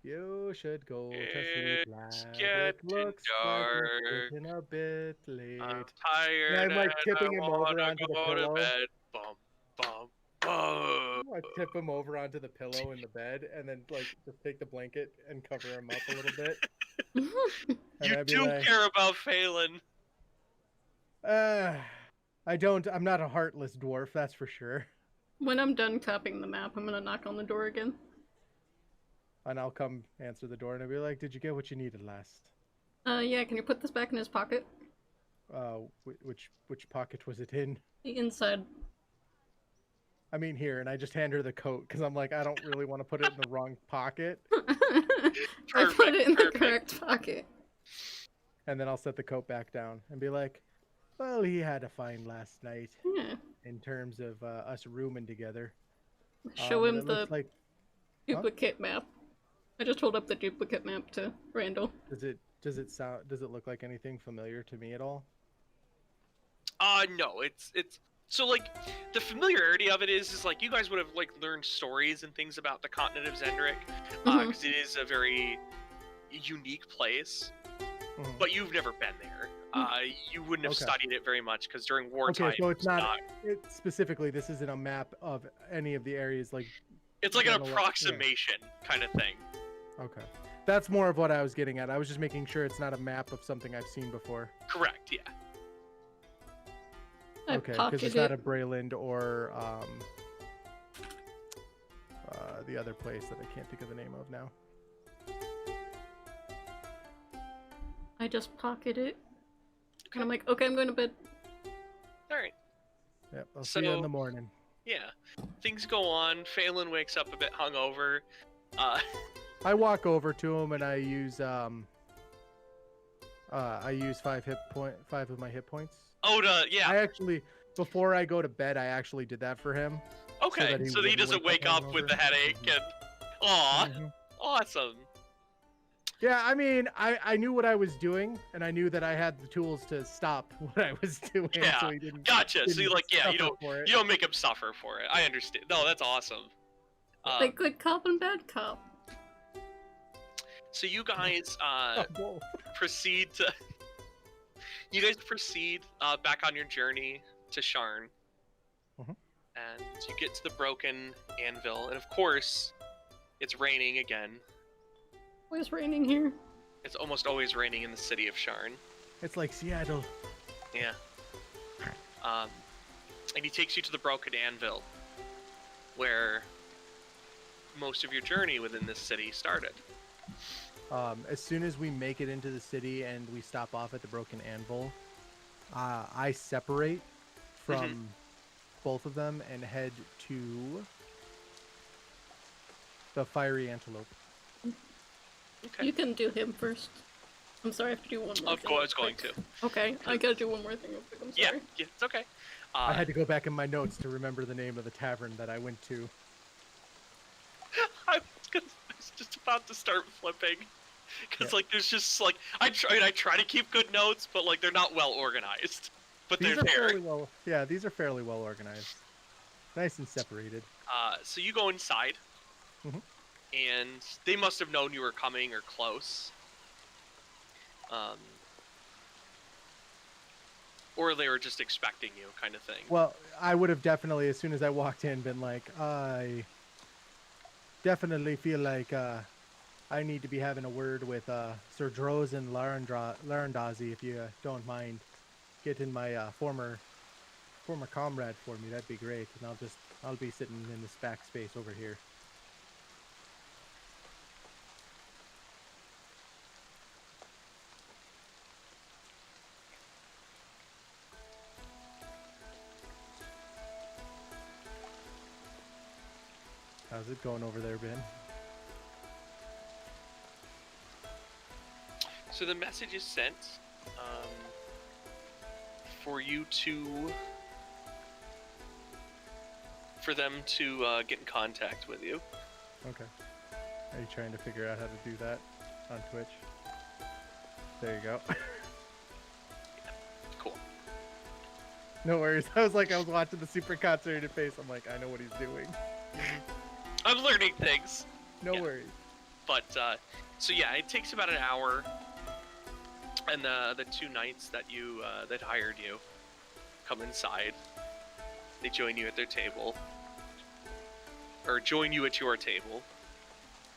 you should go to It's sleep, lad. It getting looks like dark. it's getting a bit late. I'm tired I'm like and tipping I him wanna over onto the go to pillow. bed. Bum, bum, bum. I tip him over onto the pillow in the bed, and then like just take the blanket and cover him up a little bit. And You I'd be do like, care about Phelan. I don't. I'm not a heartless dwarf, that's for sure. When I'm done copying the map, I'm gonna knock on the door again. And I'll come answer the door, and I'll be like, "Did you get what you needed last?" Yeah, can you put this back in his pocket? Which pocket was it in? The inside. I mean, here, and I just hand her the coat because I'm like, I don't really want to put it in the wrong pocket. I put it in the correct pocket. And then I'll set the coat back down and be like, well, he had a fine last night Yeah. in terms of us rooming together. Show him the like, duplicate map. I just hold up the duplicate map to Randall. Does it look like anything familiar to me at all? No, it's so like the familiarity of it is like you guys would have like learned stories and things about the continent of Zendrick, because it is a very unique place, but you've never been there. You wouldn't have studied it very much because during wartime. Okay, so it's not. Specifically, this isn't a map of any of the areas. Like it's like an approximation kind of thing. Okay, that's more of what I was getting at. I was just making sure it's not a map of something I've seen before. Correct. Yeah. Okay, because it's not a Brayland or the other place that I can't think of the name of now. I just pocket it. And I'm like, okay, I'm going to bed. Alright. Yep, I'll see you in the morning. Yeah. Things go on. Phelan wakes up a bit hungover. I walk over to him and I use 5 of my hit points. Oh, yeah. I actually, before I go to bed, I actually did that for him. Okay, so that he doesn't wake up with the headache and... Aw, awesome. Yeah, I mean, I knew what I was doing, and I knew that I had the tools to stop what I was doing. Yeah, so he didn't, gotcha. Didn't so you you don't make him suffer for it. I understand. No, that's awesome. Like good cop and bad cop. So you guys proceed to... You guys proceed back on your journey to Sharn. And you get to the broken anvil, and of course, it's raining again. Always raining here. It's almost always raining in the city of Sharn. It's like Seattle. Yeah. And he takes you to the broken anvil, where most of your journey within this city started. As soon as we make it into the city and we stop off at the broken anvil, I separate from both of them and head to the fiery antelope. Okay. You can do him first. I'm sorry, I have to do one more thing. I was going to. Okay, I gotta do one more thing real quick. I'm sorry. Yeah, it's okay. I had to go back in my notes to remember the name of the tavern that I went to. I was just about to start flipping. Because, like, there's just, like, I try to keep good notes, but, like, they're not well organized. But they're there. These are fairly well organized. Nice and separated. So you go inside. And they must have known you were coming or close. Or they were just expecting you, kind of thing. Well, I would have definitely, as soon as I walked in, been like, I definitely feel like I need to be having a word with Sir Droz and Larendazi, if you don't mind getting my former comrade for me. That'd be great. And I'll be sitting in this back space over here. How's it going over there, Ben? So the message is sent for you to, for them to get in contact with you. Okay. Are you trying to figure out how to do that on Twitch? There you go. Cool. No worries. I was watching the super concentrated face. I'm like, I know what he's doing. I'm learning things. No Yeah. worries. But so yeah, it takes about an hour, and the two knights that you that hired you come inside. They join you at their table, or join you at your table.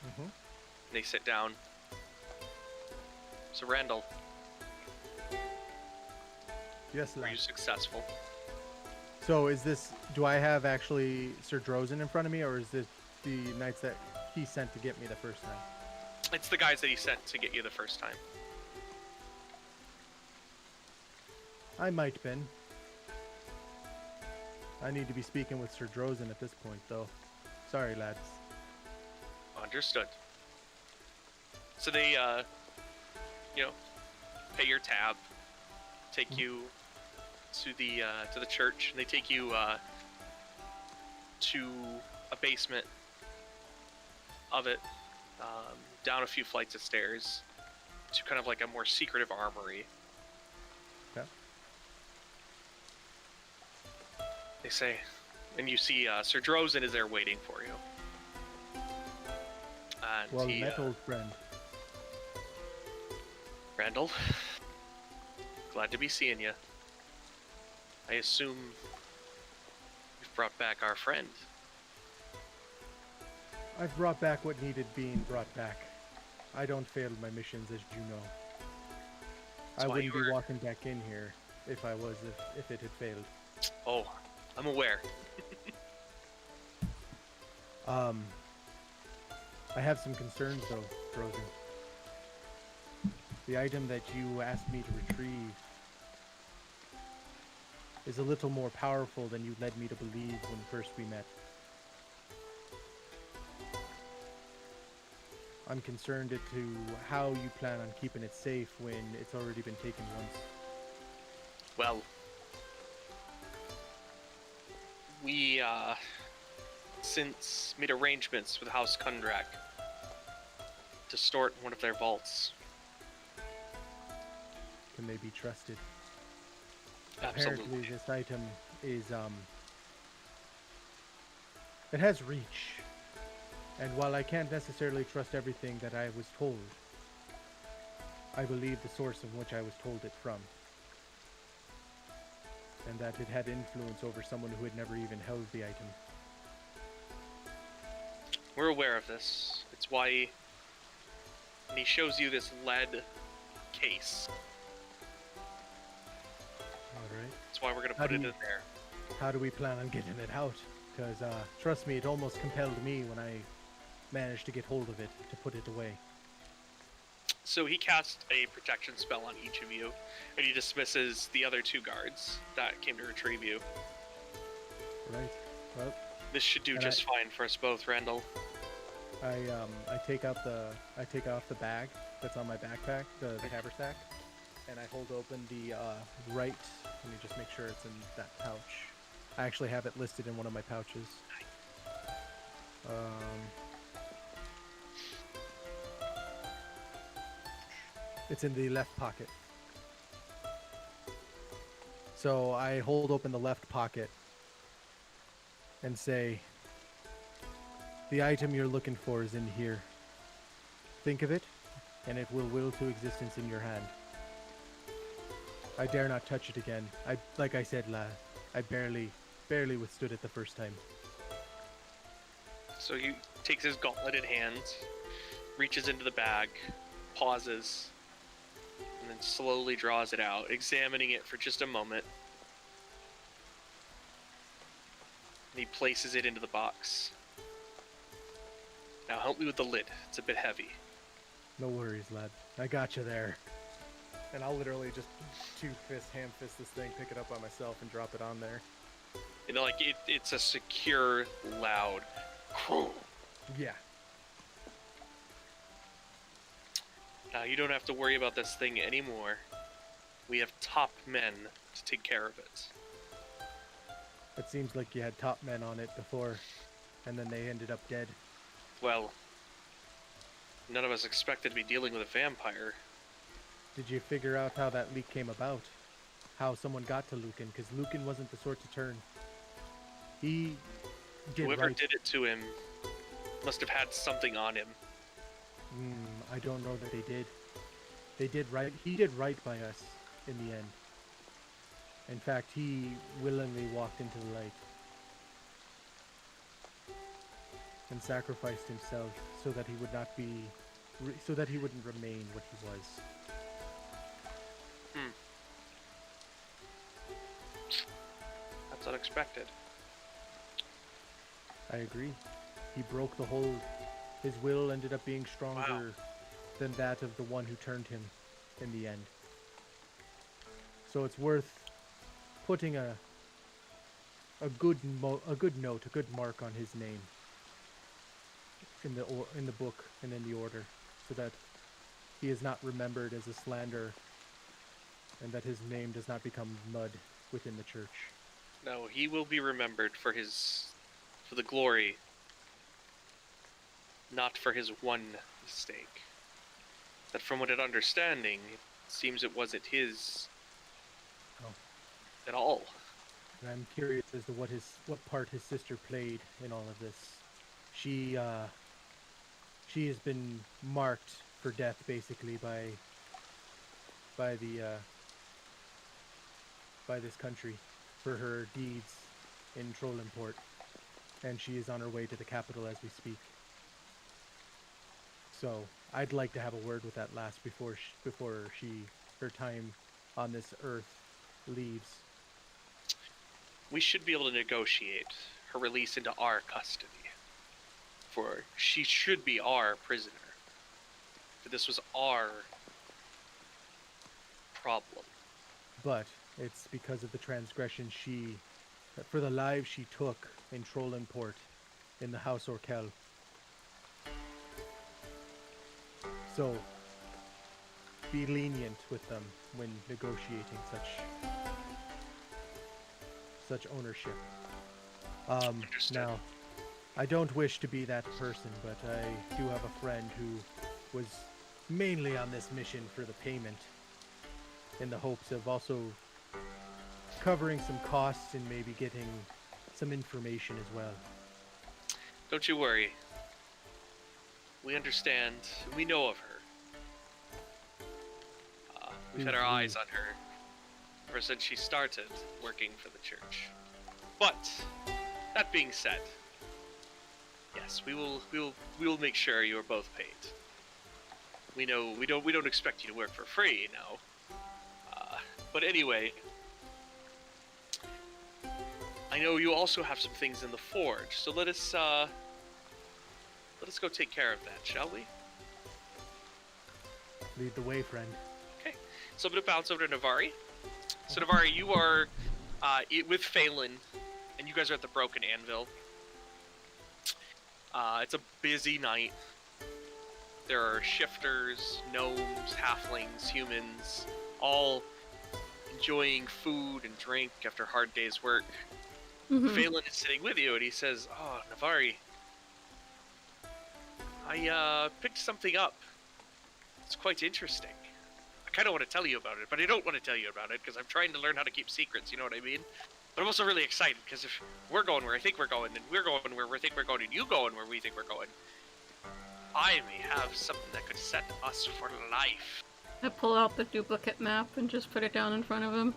Mm-hmm. They sit down. So Randall, Yes, were lad. you successful? So is this, do I have actually Sir Drozen in front of me, or is this the knights that he sent to get me the first time? It's the guys that he sent to get you the first time. I might, Ben. I need to be speaking with Sir Drozen at this point, though. Sorry, lads. Understood. So they, pay your tab, take you to the church. And they take you to a basement of it, down a few flights of stairs, to kind of like a more secretive armory. Okay. They say, and you see Sir Drozen is there waiting for you. And Well he, met, old friend. Randall, glad to be seeing you. I assume you've brought back our friend. I've brought back what needed being brought back. I don't fail my missions, as you know. That's I why wouldn't you be were- walking back in here if if it had failed. Oh, I'm aware. I have some concerns though, Frozen. The item that you asked me to retrieve is a little more powerful than you led me to believe when first we met. I'm concerned as to how you plan on keeping it safe when it's already been taken once. Well, we, since made arrangements with House Kundrak to store it in one of their vaults. Can they be trusted? Absolutely. Apparently this item is, it has reach. And while I can't necessarily trust everything that I was told, I believe the source of which I was told it from. And that it had influence over someone who had never even held the item. We're aware of this. It's why... And he shows you this lead case. Alright. That's why we're gonna How put do it you- in there. How do we plan on getting it out? Because, trust me, it almost compelled me when I managed to get hold of it to put it away. So he casts a protection spell on each of you, and he dismisses the other two guards that came to retrieve you. Right. Well, This should do And just fine for us both, Randall. I take off the bag that's on my backpack, the haversack, and I hold open the right. Let me just make sure it's in that pouch. I actually have it listed in one of my pouches. It's in the left pocket. So I hold open the left pocket and say, the item you're looking for is in here. Think of it, and it will will to existence in your hand. I dare not touch it again. Like I said, I barely withstood it the first time. So he takes his gauntleted hands, reaches into the bag, pauses, and then slowly draws it out, examining it for just a moment. And he places it into the box. Now help me with the lid. It's a bit heavy. No worries, lad. I got you there. And I'll literally just hand fist this thing, pick it up by myself, and drop it on there. And like it's a secure, loud Yeah. Now, you don't have to worry about this thing anymore. We have top men to take care of it. It seems like you had top men on it before, and then they ended up dead. Well, none of us expected to be dealing with a vampire. Did you figure out how that leak came about? How someone got to Lucan? Because Lucan wasn't the sort to turn. He did Whoever right. did it to him must have had something on him. I don't know that they did. They did right. He did right by us in the end. In fact, he willingly walked into the light and sacrificed himself so that he would not be, so that he wouldn't remain what he was. That's unexpected. I agree. He broke the hold. His will ended up being stronger than that of the one who turned him in the end. So it's worth putting a good note, a good mark on his name in the book and in the order, so that he is not remembered as a slander, and that his name does not become mud within the church. No, he will be remembered for the glory, not for his one mistake. That from what I'm understanding, it seems it wasn't his at all. And I'm curious as to what part his sister played in all of this. She has been marked for death basically by this country for her deeds in Trollimport, and she is on her way to the capital as we speak. So I'd like to have a word with that lass before her time on this earth leaves. We should be able to negotiate her release into our custody. For she should be our prisoner. For this was our problem. But it's because of the transgression for the lives she took in Trollimport, in the House Orkel. So, be lenient with them when negotiating such ownership. Understood. Now, I don't wish to be that person, but I do have a friend who was mainly on this mission for the payment, in the hopes of also covering some costs and maybe getting some information as well. Don't you worry. We understand. We know of her. We've had our eyes on her ever since she started working for the church. But that being said, yes, we will make sure you are both paid. We know we don't expect you to work for free now. But anyway, I know you also have some things in the forge, so let us go take care of that, shall we? Lead the way, friend. Okay, so I'm gonna bounce over to Navari. So Navari, you are with Phelan, and you guys are at the Broken Anvil. It's a busy night. There are shifters, gnomes, halflings, humans, all enjoying food and drink after a hard day's work. Phelan is sitting with you, and he says, "Oh, Navari, I picked something up. It's quite interesting. I kind of want to tell you about it, but I don't want to tell you about it because I'm trying to learn how to keep secrets, you know what I mean? But I'm also really excited because if we're going where I think we're going, and we're going where we think we're going, and you going where we think we're going, I may have something that could set us for life." I pull out the duplicate map and just put it down in front of him.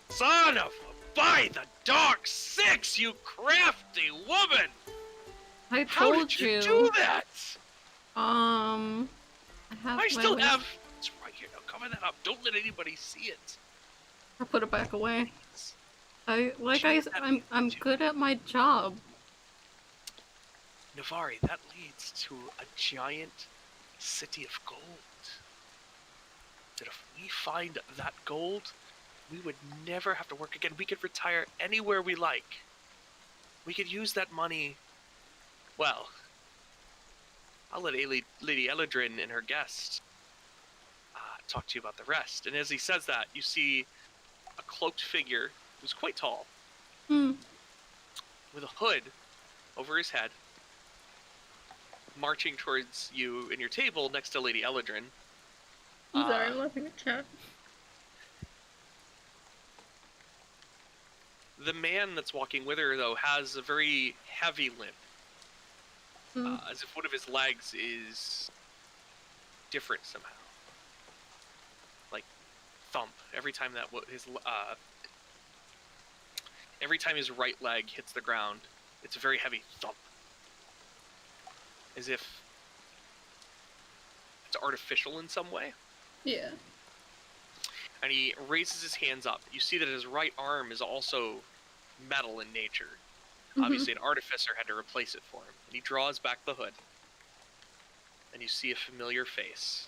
Son of a by the dark six, you crafty woman! I How told did you do that? I have I still my have. It's right here. Now cover that up. Don't let anybody see it. I put it back away. I'm That good at my job. Navari, that leads to a giant city of gold. That if we find that gold, we would never have to work again. We could retire anywhere we like. We could use that money, Well, I'll let Lady Eladrin and her guests talk to you about the rest. And as he says that, you see a cloaked figure who's quite tall, Hmm. with a hood over his head, marching towards you and your table next to Lady Eladrin. I'm sorry, I'm laughing at chat. The man that's walking with her, though, has a very heavy limp, as if one of his legs is different somehow. Like thump every time that every time his right leg hits the ground. It's a very heavy thump, as if it's artificial in some way. Yeah. And he raises his hands up. You see that his right arm is also metal in nature. Obviously, an artificer had to replace it for him. And he draws back the hood. And you see a familiar face.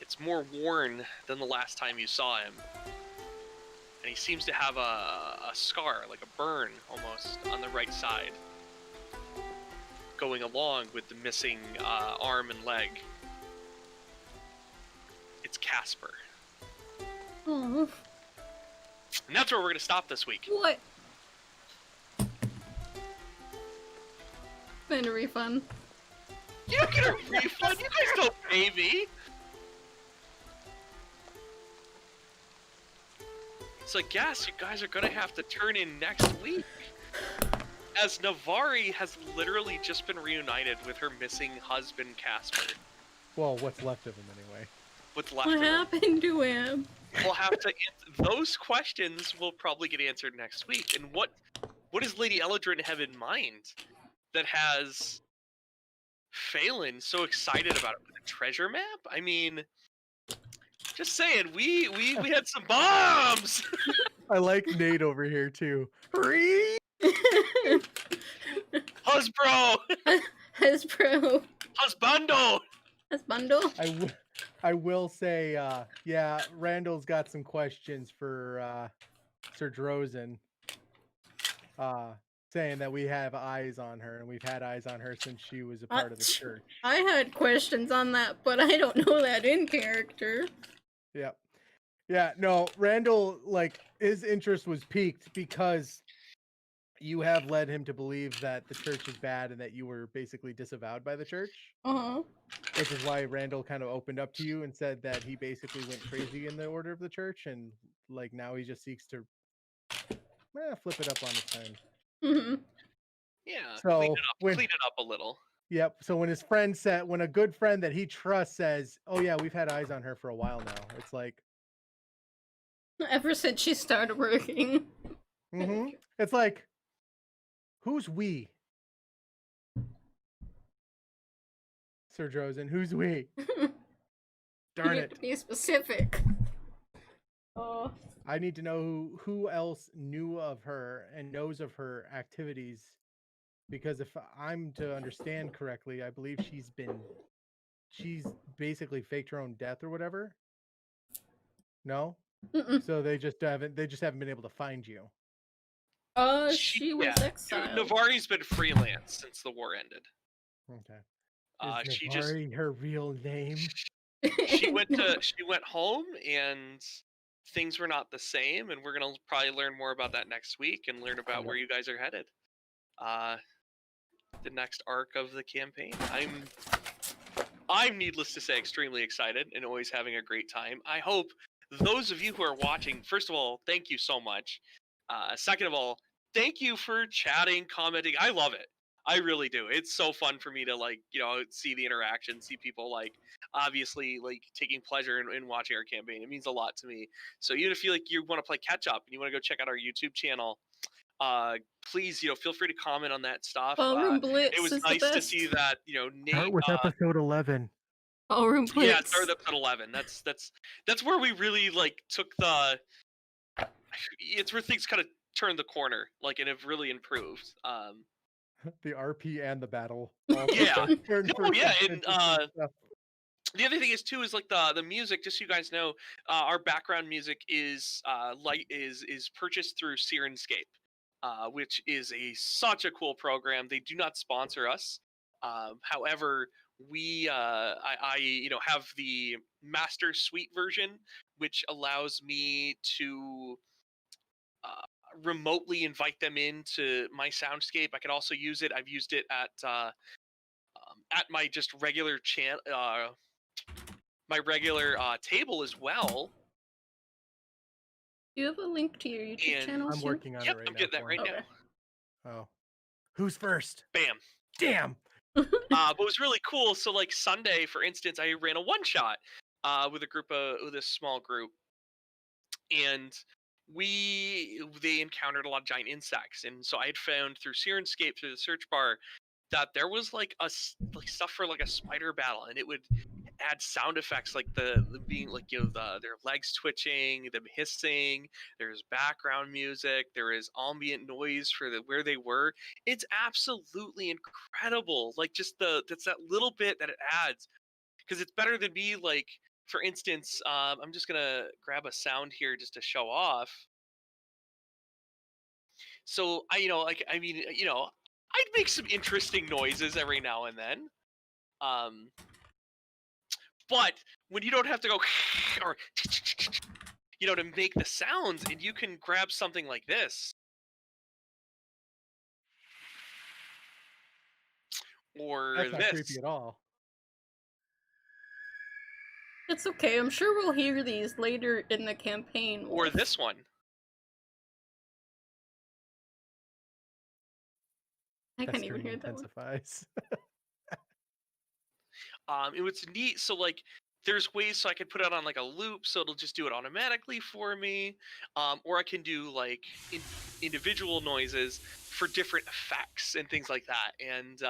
It's more worn than the last time you saw him. And he seems to have a scar, like a burn almost, on the right side, going along with the missing arm and leg. It's Casper. Oh. And that's where we're going to stop this week. What? Find a refund. You don't get a refund. You guys don't pay me. So I guess you guys are going to have to turn in next week, as Navari has literally just been reunited with her missing husband, Casper. Well, what's left of him anyway. What's left What of him? happened to him? We'll have to those questions will probably get answered next week. And what does Lady Eladrin have in mind that has Phelan so excited about it with a treasure map? I mean, just saying, we had some bombs. I like Nate over here too. Husbro, Hasbro. husbando. Hasbando. I will say, yeah, Randall's got some questions for Sir Drozen, saying that we have eyes on her, and we've had eyes on her since she was a part of the church. I had questions on that, but I don't know that in character. Yep. Yeah, no, Randall, like, his interest was piqued because you have led him to believe that the church is bad and that you were basically disavowed by the church. Uh-huh. Which is why Randall kind of opened up to you and said that he basically went crazy in the order of the church, and like now he just seeks to flip it up on its head. Mm-hmm. Yeah, So clean it up a little. Yep. So when his friend said, when a good friend that he trusts says, "Oh yeah, we've had eyes on her for a while now," it's like, Ever since she started working. It's like, who's we? Sir Drozen, who's we? Darn You it. have to be specific. Oh. I need to know who else knew of her and knows of her activities, because if I'm to understand correctly, I believe she's basically faked her own death or whatever. No? So they just haven't been able to find you. She was exiled. Navari's been freelance since the war ended. Okay. Is Navari her real name? She went home and things were not the same, and we're gonna probably learn more about that next week and learn about where you guys are headed. The next arc of the campaign. I'm needless to say extremely excited and always having a great time. I hope those of you who are watching, first of all, thank you so much. Second of all, thank you for chatting, commenting. I love it. I really do. It's so fun for me to see the interaction, see people obviously taking pleasure in watching our campaign. It means a lot to me. So even if you want to play catch up and you want to go check out our YouTube channel, please feel free to comment on that stuff. Ballroom Blitz it was is nice the to best. see that Nate. Start with episode 11. Ballroom Blitz. Yeah, start with episode 11. That's where we really took the. It's where things kind of turned the corner, and have really improved. The RP and the battle. Yeah. And stuff. the other thing is the music. Just so you guys know, our background music is purchased through Sirenscape. which is such a cool program. They do not sponsor us. However, I have the Master Suite version, which allows me to remotely invite them into my soundscape. I can also use it. I've used it at my just regular my regular table as well. Do you have a link to your YouTube And channel I'm soon? working on it Yep, right I'm now. getting that for right him. now. Okay. Oh, who's first? Bam. Damn. But it was really cool. So like Sunday, for instance, I ran a one shot with a small group, and they encountered a lot of giant insects, and so I had found through Sirenscape through the search bar that there was like stuff for like a spider battle, and it would add sound effects like the being like their legs twitching, them hissing. There's background music. There is ambient noise for where they were. It's absolutely incredible. Like just that's that little bit that it adds, because it's better than me like. For instance, I'm just gonna grab a sound here just to show off. So I'd make some interesting noises every now and then. Um, but when you don't have to go or to make the sounds, and you can grab something like this or That's not this creepy at all. It's okay, I'm sure we'll hear these later in the campaign. or Wolf. this one. I can't even Pestering hear that one. intensifies. It was neat. So like, there's ways so I could put it on like a loop, so it'll just do it automatically for me, or I can do like individual noises for different effects and things like that. And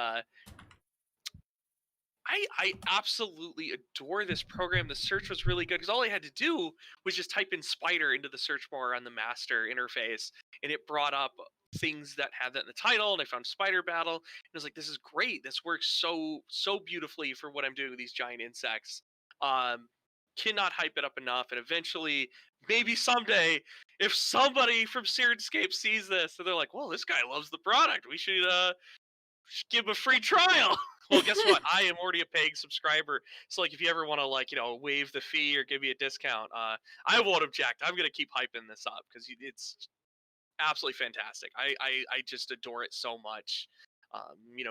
I absolutely adore this program. The search was really good because all I had to do was just type in spider into the search bar on the master interface, and it brought up things that had that in the title, and I found spider battle, and I was like, this is great. This works so beautifully for what I'm doing with these giant insects. Cannot hype it up enough, and eventually, maybe someday, if somebody from Sirenscape sees this, and they're like, well, this guy loves the product, we should give him a free trial. Well, guess what? I am already a paying subscriber. So like if you ever want to waive the fee or give me a discount, I won't object. I'm gonna keep hyping this up because it's absolutely fantastic. I just adore it so much.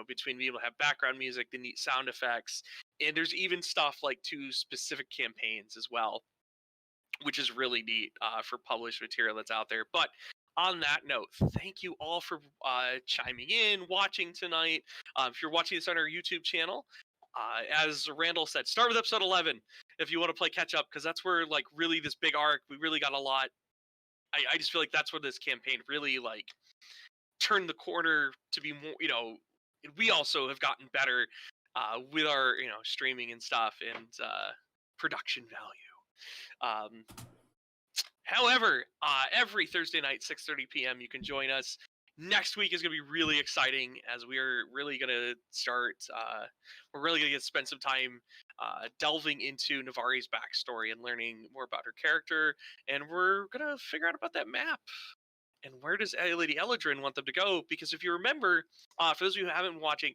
Between being able to have background music, the neat sound effects, and there's even stuff like to specific campaigns as well, which is really neat for published material that's out there. But on that note, thank you all for chiming in, watching tonight. If you're watching this on our YouTube channel, as Randall said, start with episode 11 if you want to play catch up, because that's where like really this big arc, we really got a lot. I just feel like that's where this campaign really like turned the corner to be more. We also have gotten better with our streaming and stuff and production value. However, every Thursday night, 6:30 p.m., you can join us. Next week is going to be really exciting as we're really going to start. We're really going to spend some time delving into Navari's backstory and learning more about her character, and we're going to figure out about that map. And where does Lady Eladrin want them to go? Because if you remember, for those of you who haven't been watching,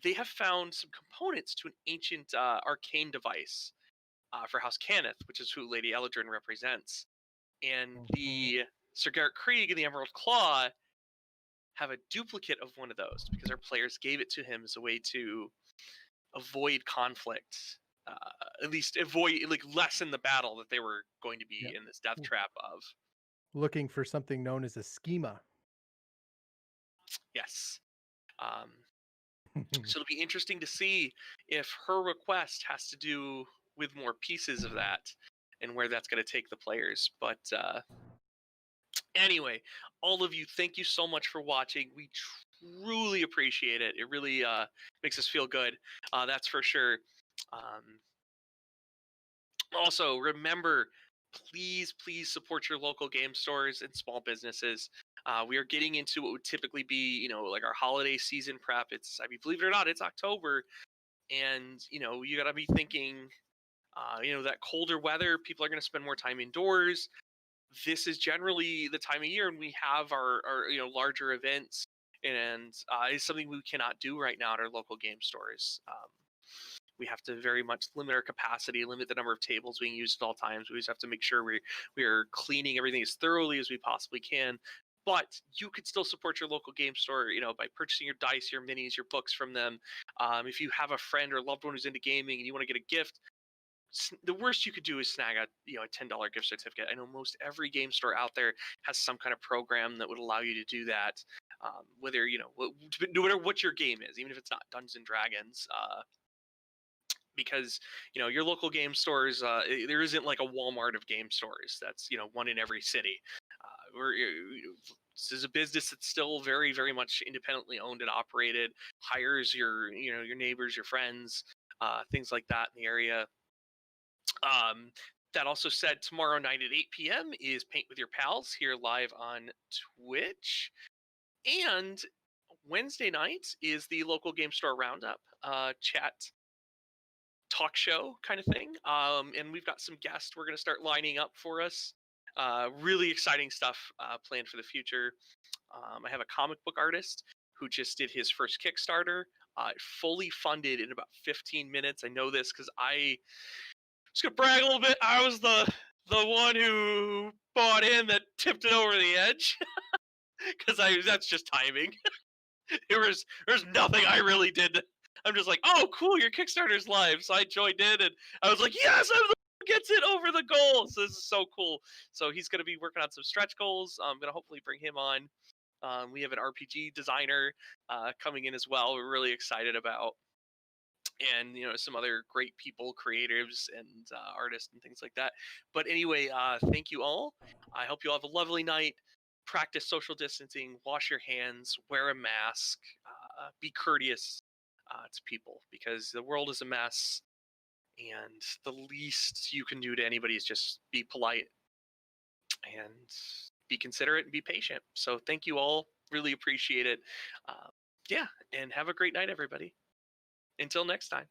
they have found some components to an ancient arcane device for House Cannith, which is who Lady Eladrin represents. And the Sir Garrett Krieg and the Emerald Claw have a duplicate of one of those because our players gave it to him as a way to avoid conflict, at least lessen the battle that they were going to be in this death trap of. Looking for something known as a schema. Yes. So it'll be interesting to see if her request has to do with more pieces of that and where that's going to take the players. But anyway, all of you, thank you so much for watching. We truly appreciate it. It really makes us feel good. That's for sure. Also, remember, please support your local game stores and small businesses. We are getting into what would typically be, like our holiday season prep. Believe it or not, it's October, and you got to be thinking, that colder weather, people are going to spend more time indoors. this is generally the time of year when we have our larger events, and it's something we cannot do right now at our local game stores. We have to very much limit our capacity, limit the number of tables being used at all times. We just have to make sure we are cleaning everything as thoroughly as we possibly can. But you could still support your local game store, by purchasing your dice, your minis, your books from them. If you have a friend or loved one who's into gaming and you want to get a gift, the worst you could do is snag a $10 gift certificate. I know most every game store out there has some kind of program that would allow you to do that. Whether no matter what your game is, even if it's not Dungeons and Dragons. Because your local game stores, there isn't like a Walmart of game stores. That's one in every city. This is a business that's still very, very much independently owned and operated. Hires your neighbors, your friends, things like that in the area. That also said, tomorrow night at 8 p.m. is Paint with Your Pals here live on Twitch, and Wednesday night is the local game store roundup chat talk show kind of thing. And we've got some guests we're going to start lining up for us. Really exciting stuff planned for the future. I have a comic book artist who just did his first Kickstarter, fully funded in about 15 minutes. I know this because I just gonna brag a little bit. I was the one who bought in that tipped it over the edge because that's just timing. There's nothing I really did. I'm just like, oh, cool, your Kickstarter's live. So I joined in, and I was like, yes, I'm the one who gets it over the goal. So this is so cool. So he's going to be working on some stretch goals. I'm going to hopefully bring him on. We have an RPG designer coming in as well. We're really excited about. And some other great people, creatives, and artists and things like that. But anyway, thank you all. I hope you all have a lovely night. Practice social distancing, wash your hands, wear a mask, be courteous to people, because the world is a mess, and the least you can do to anybody is just be polite and be considerate and be patient. So thank you all. Really appreciate it. Yeah, and have a great night, everybody. Until next time.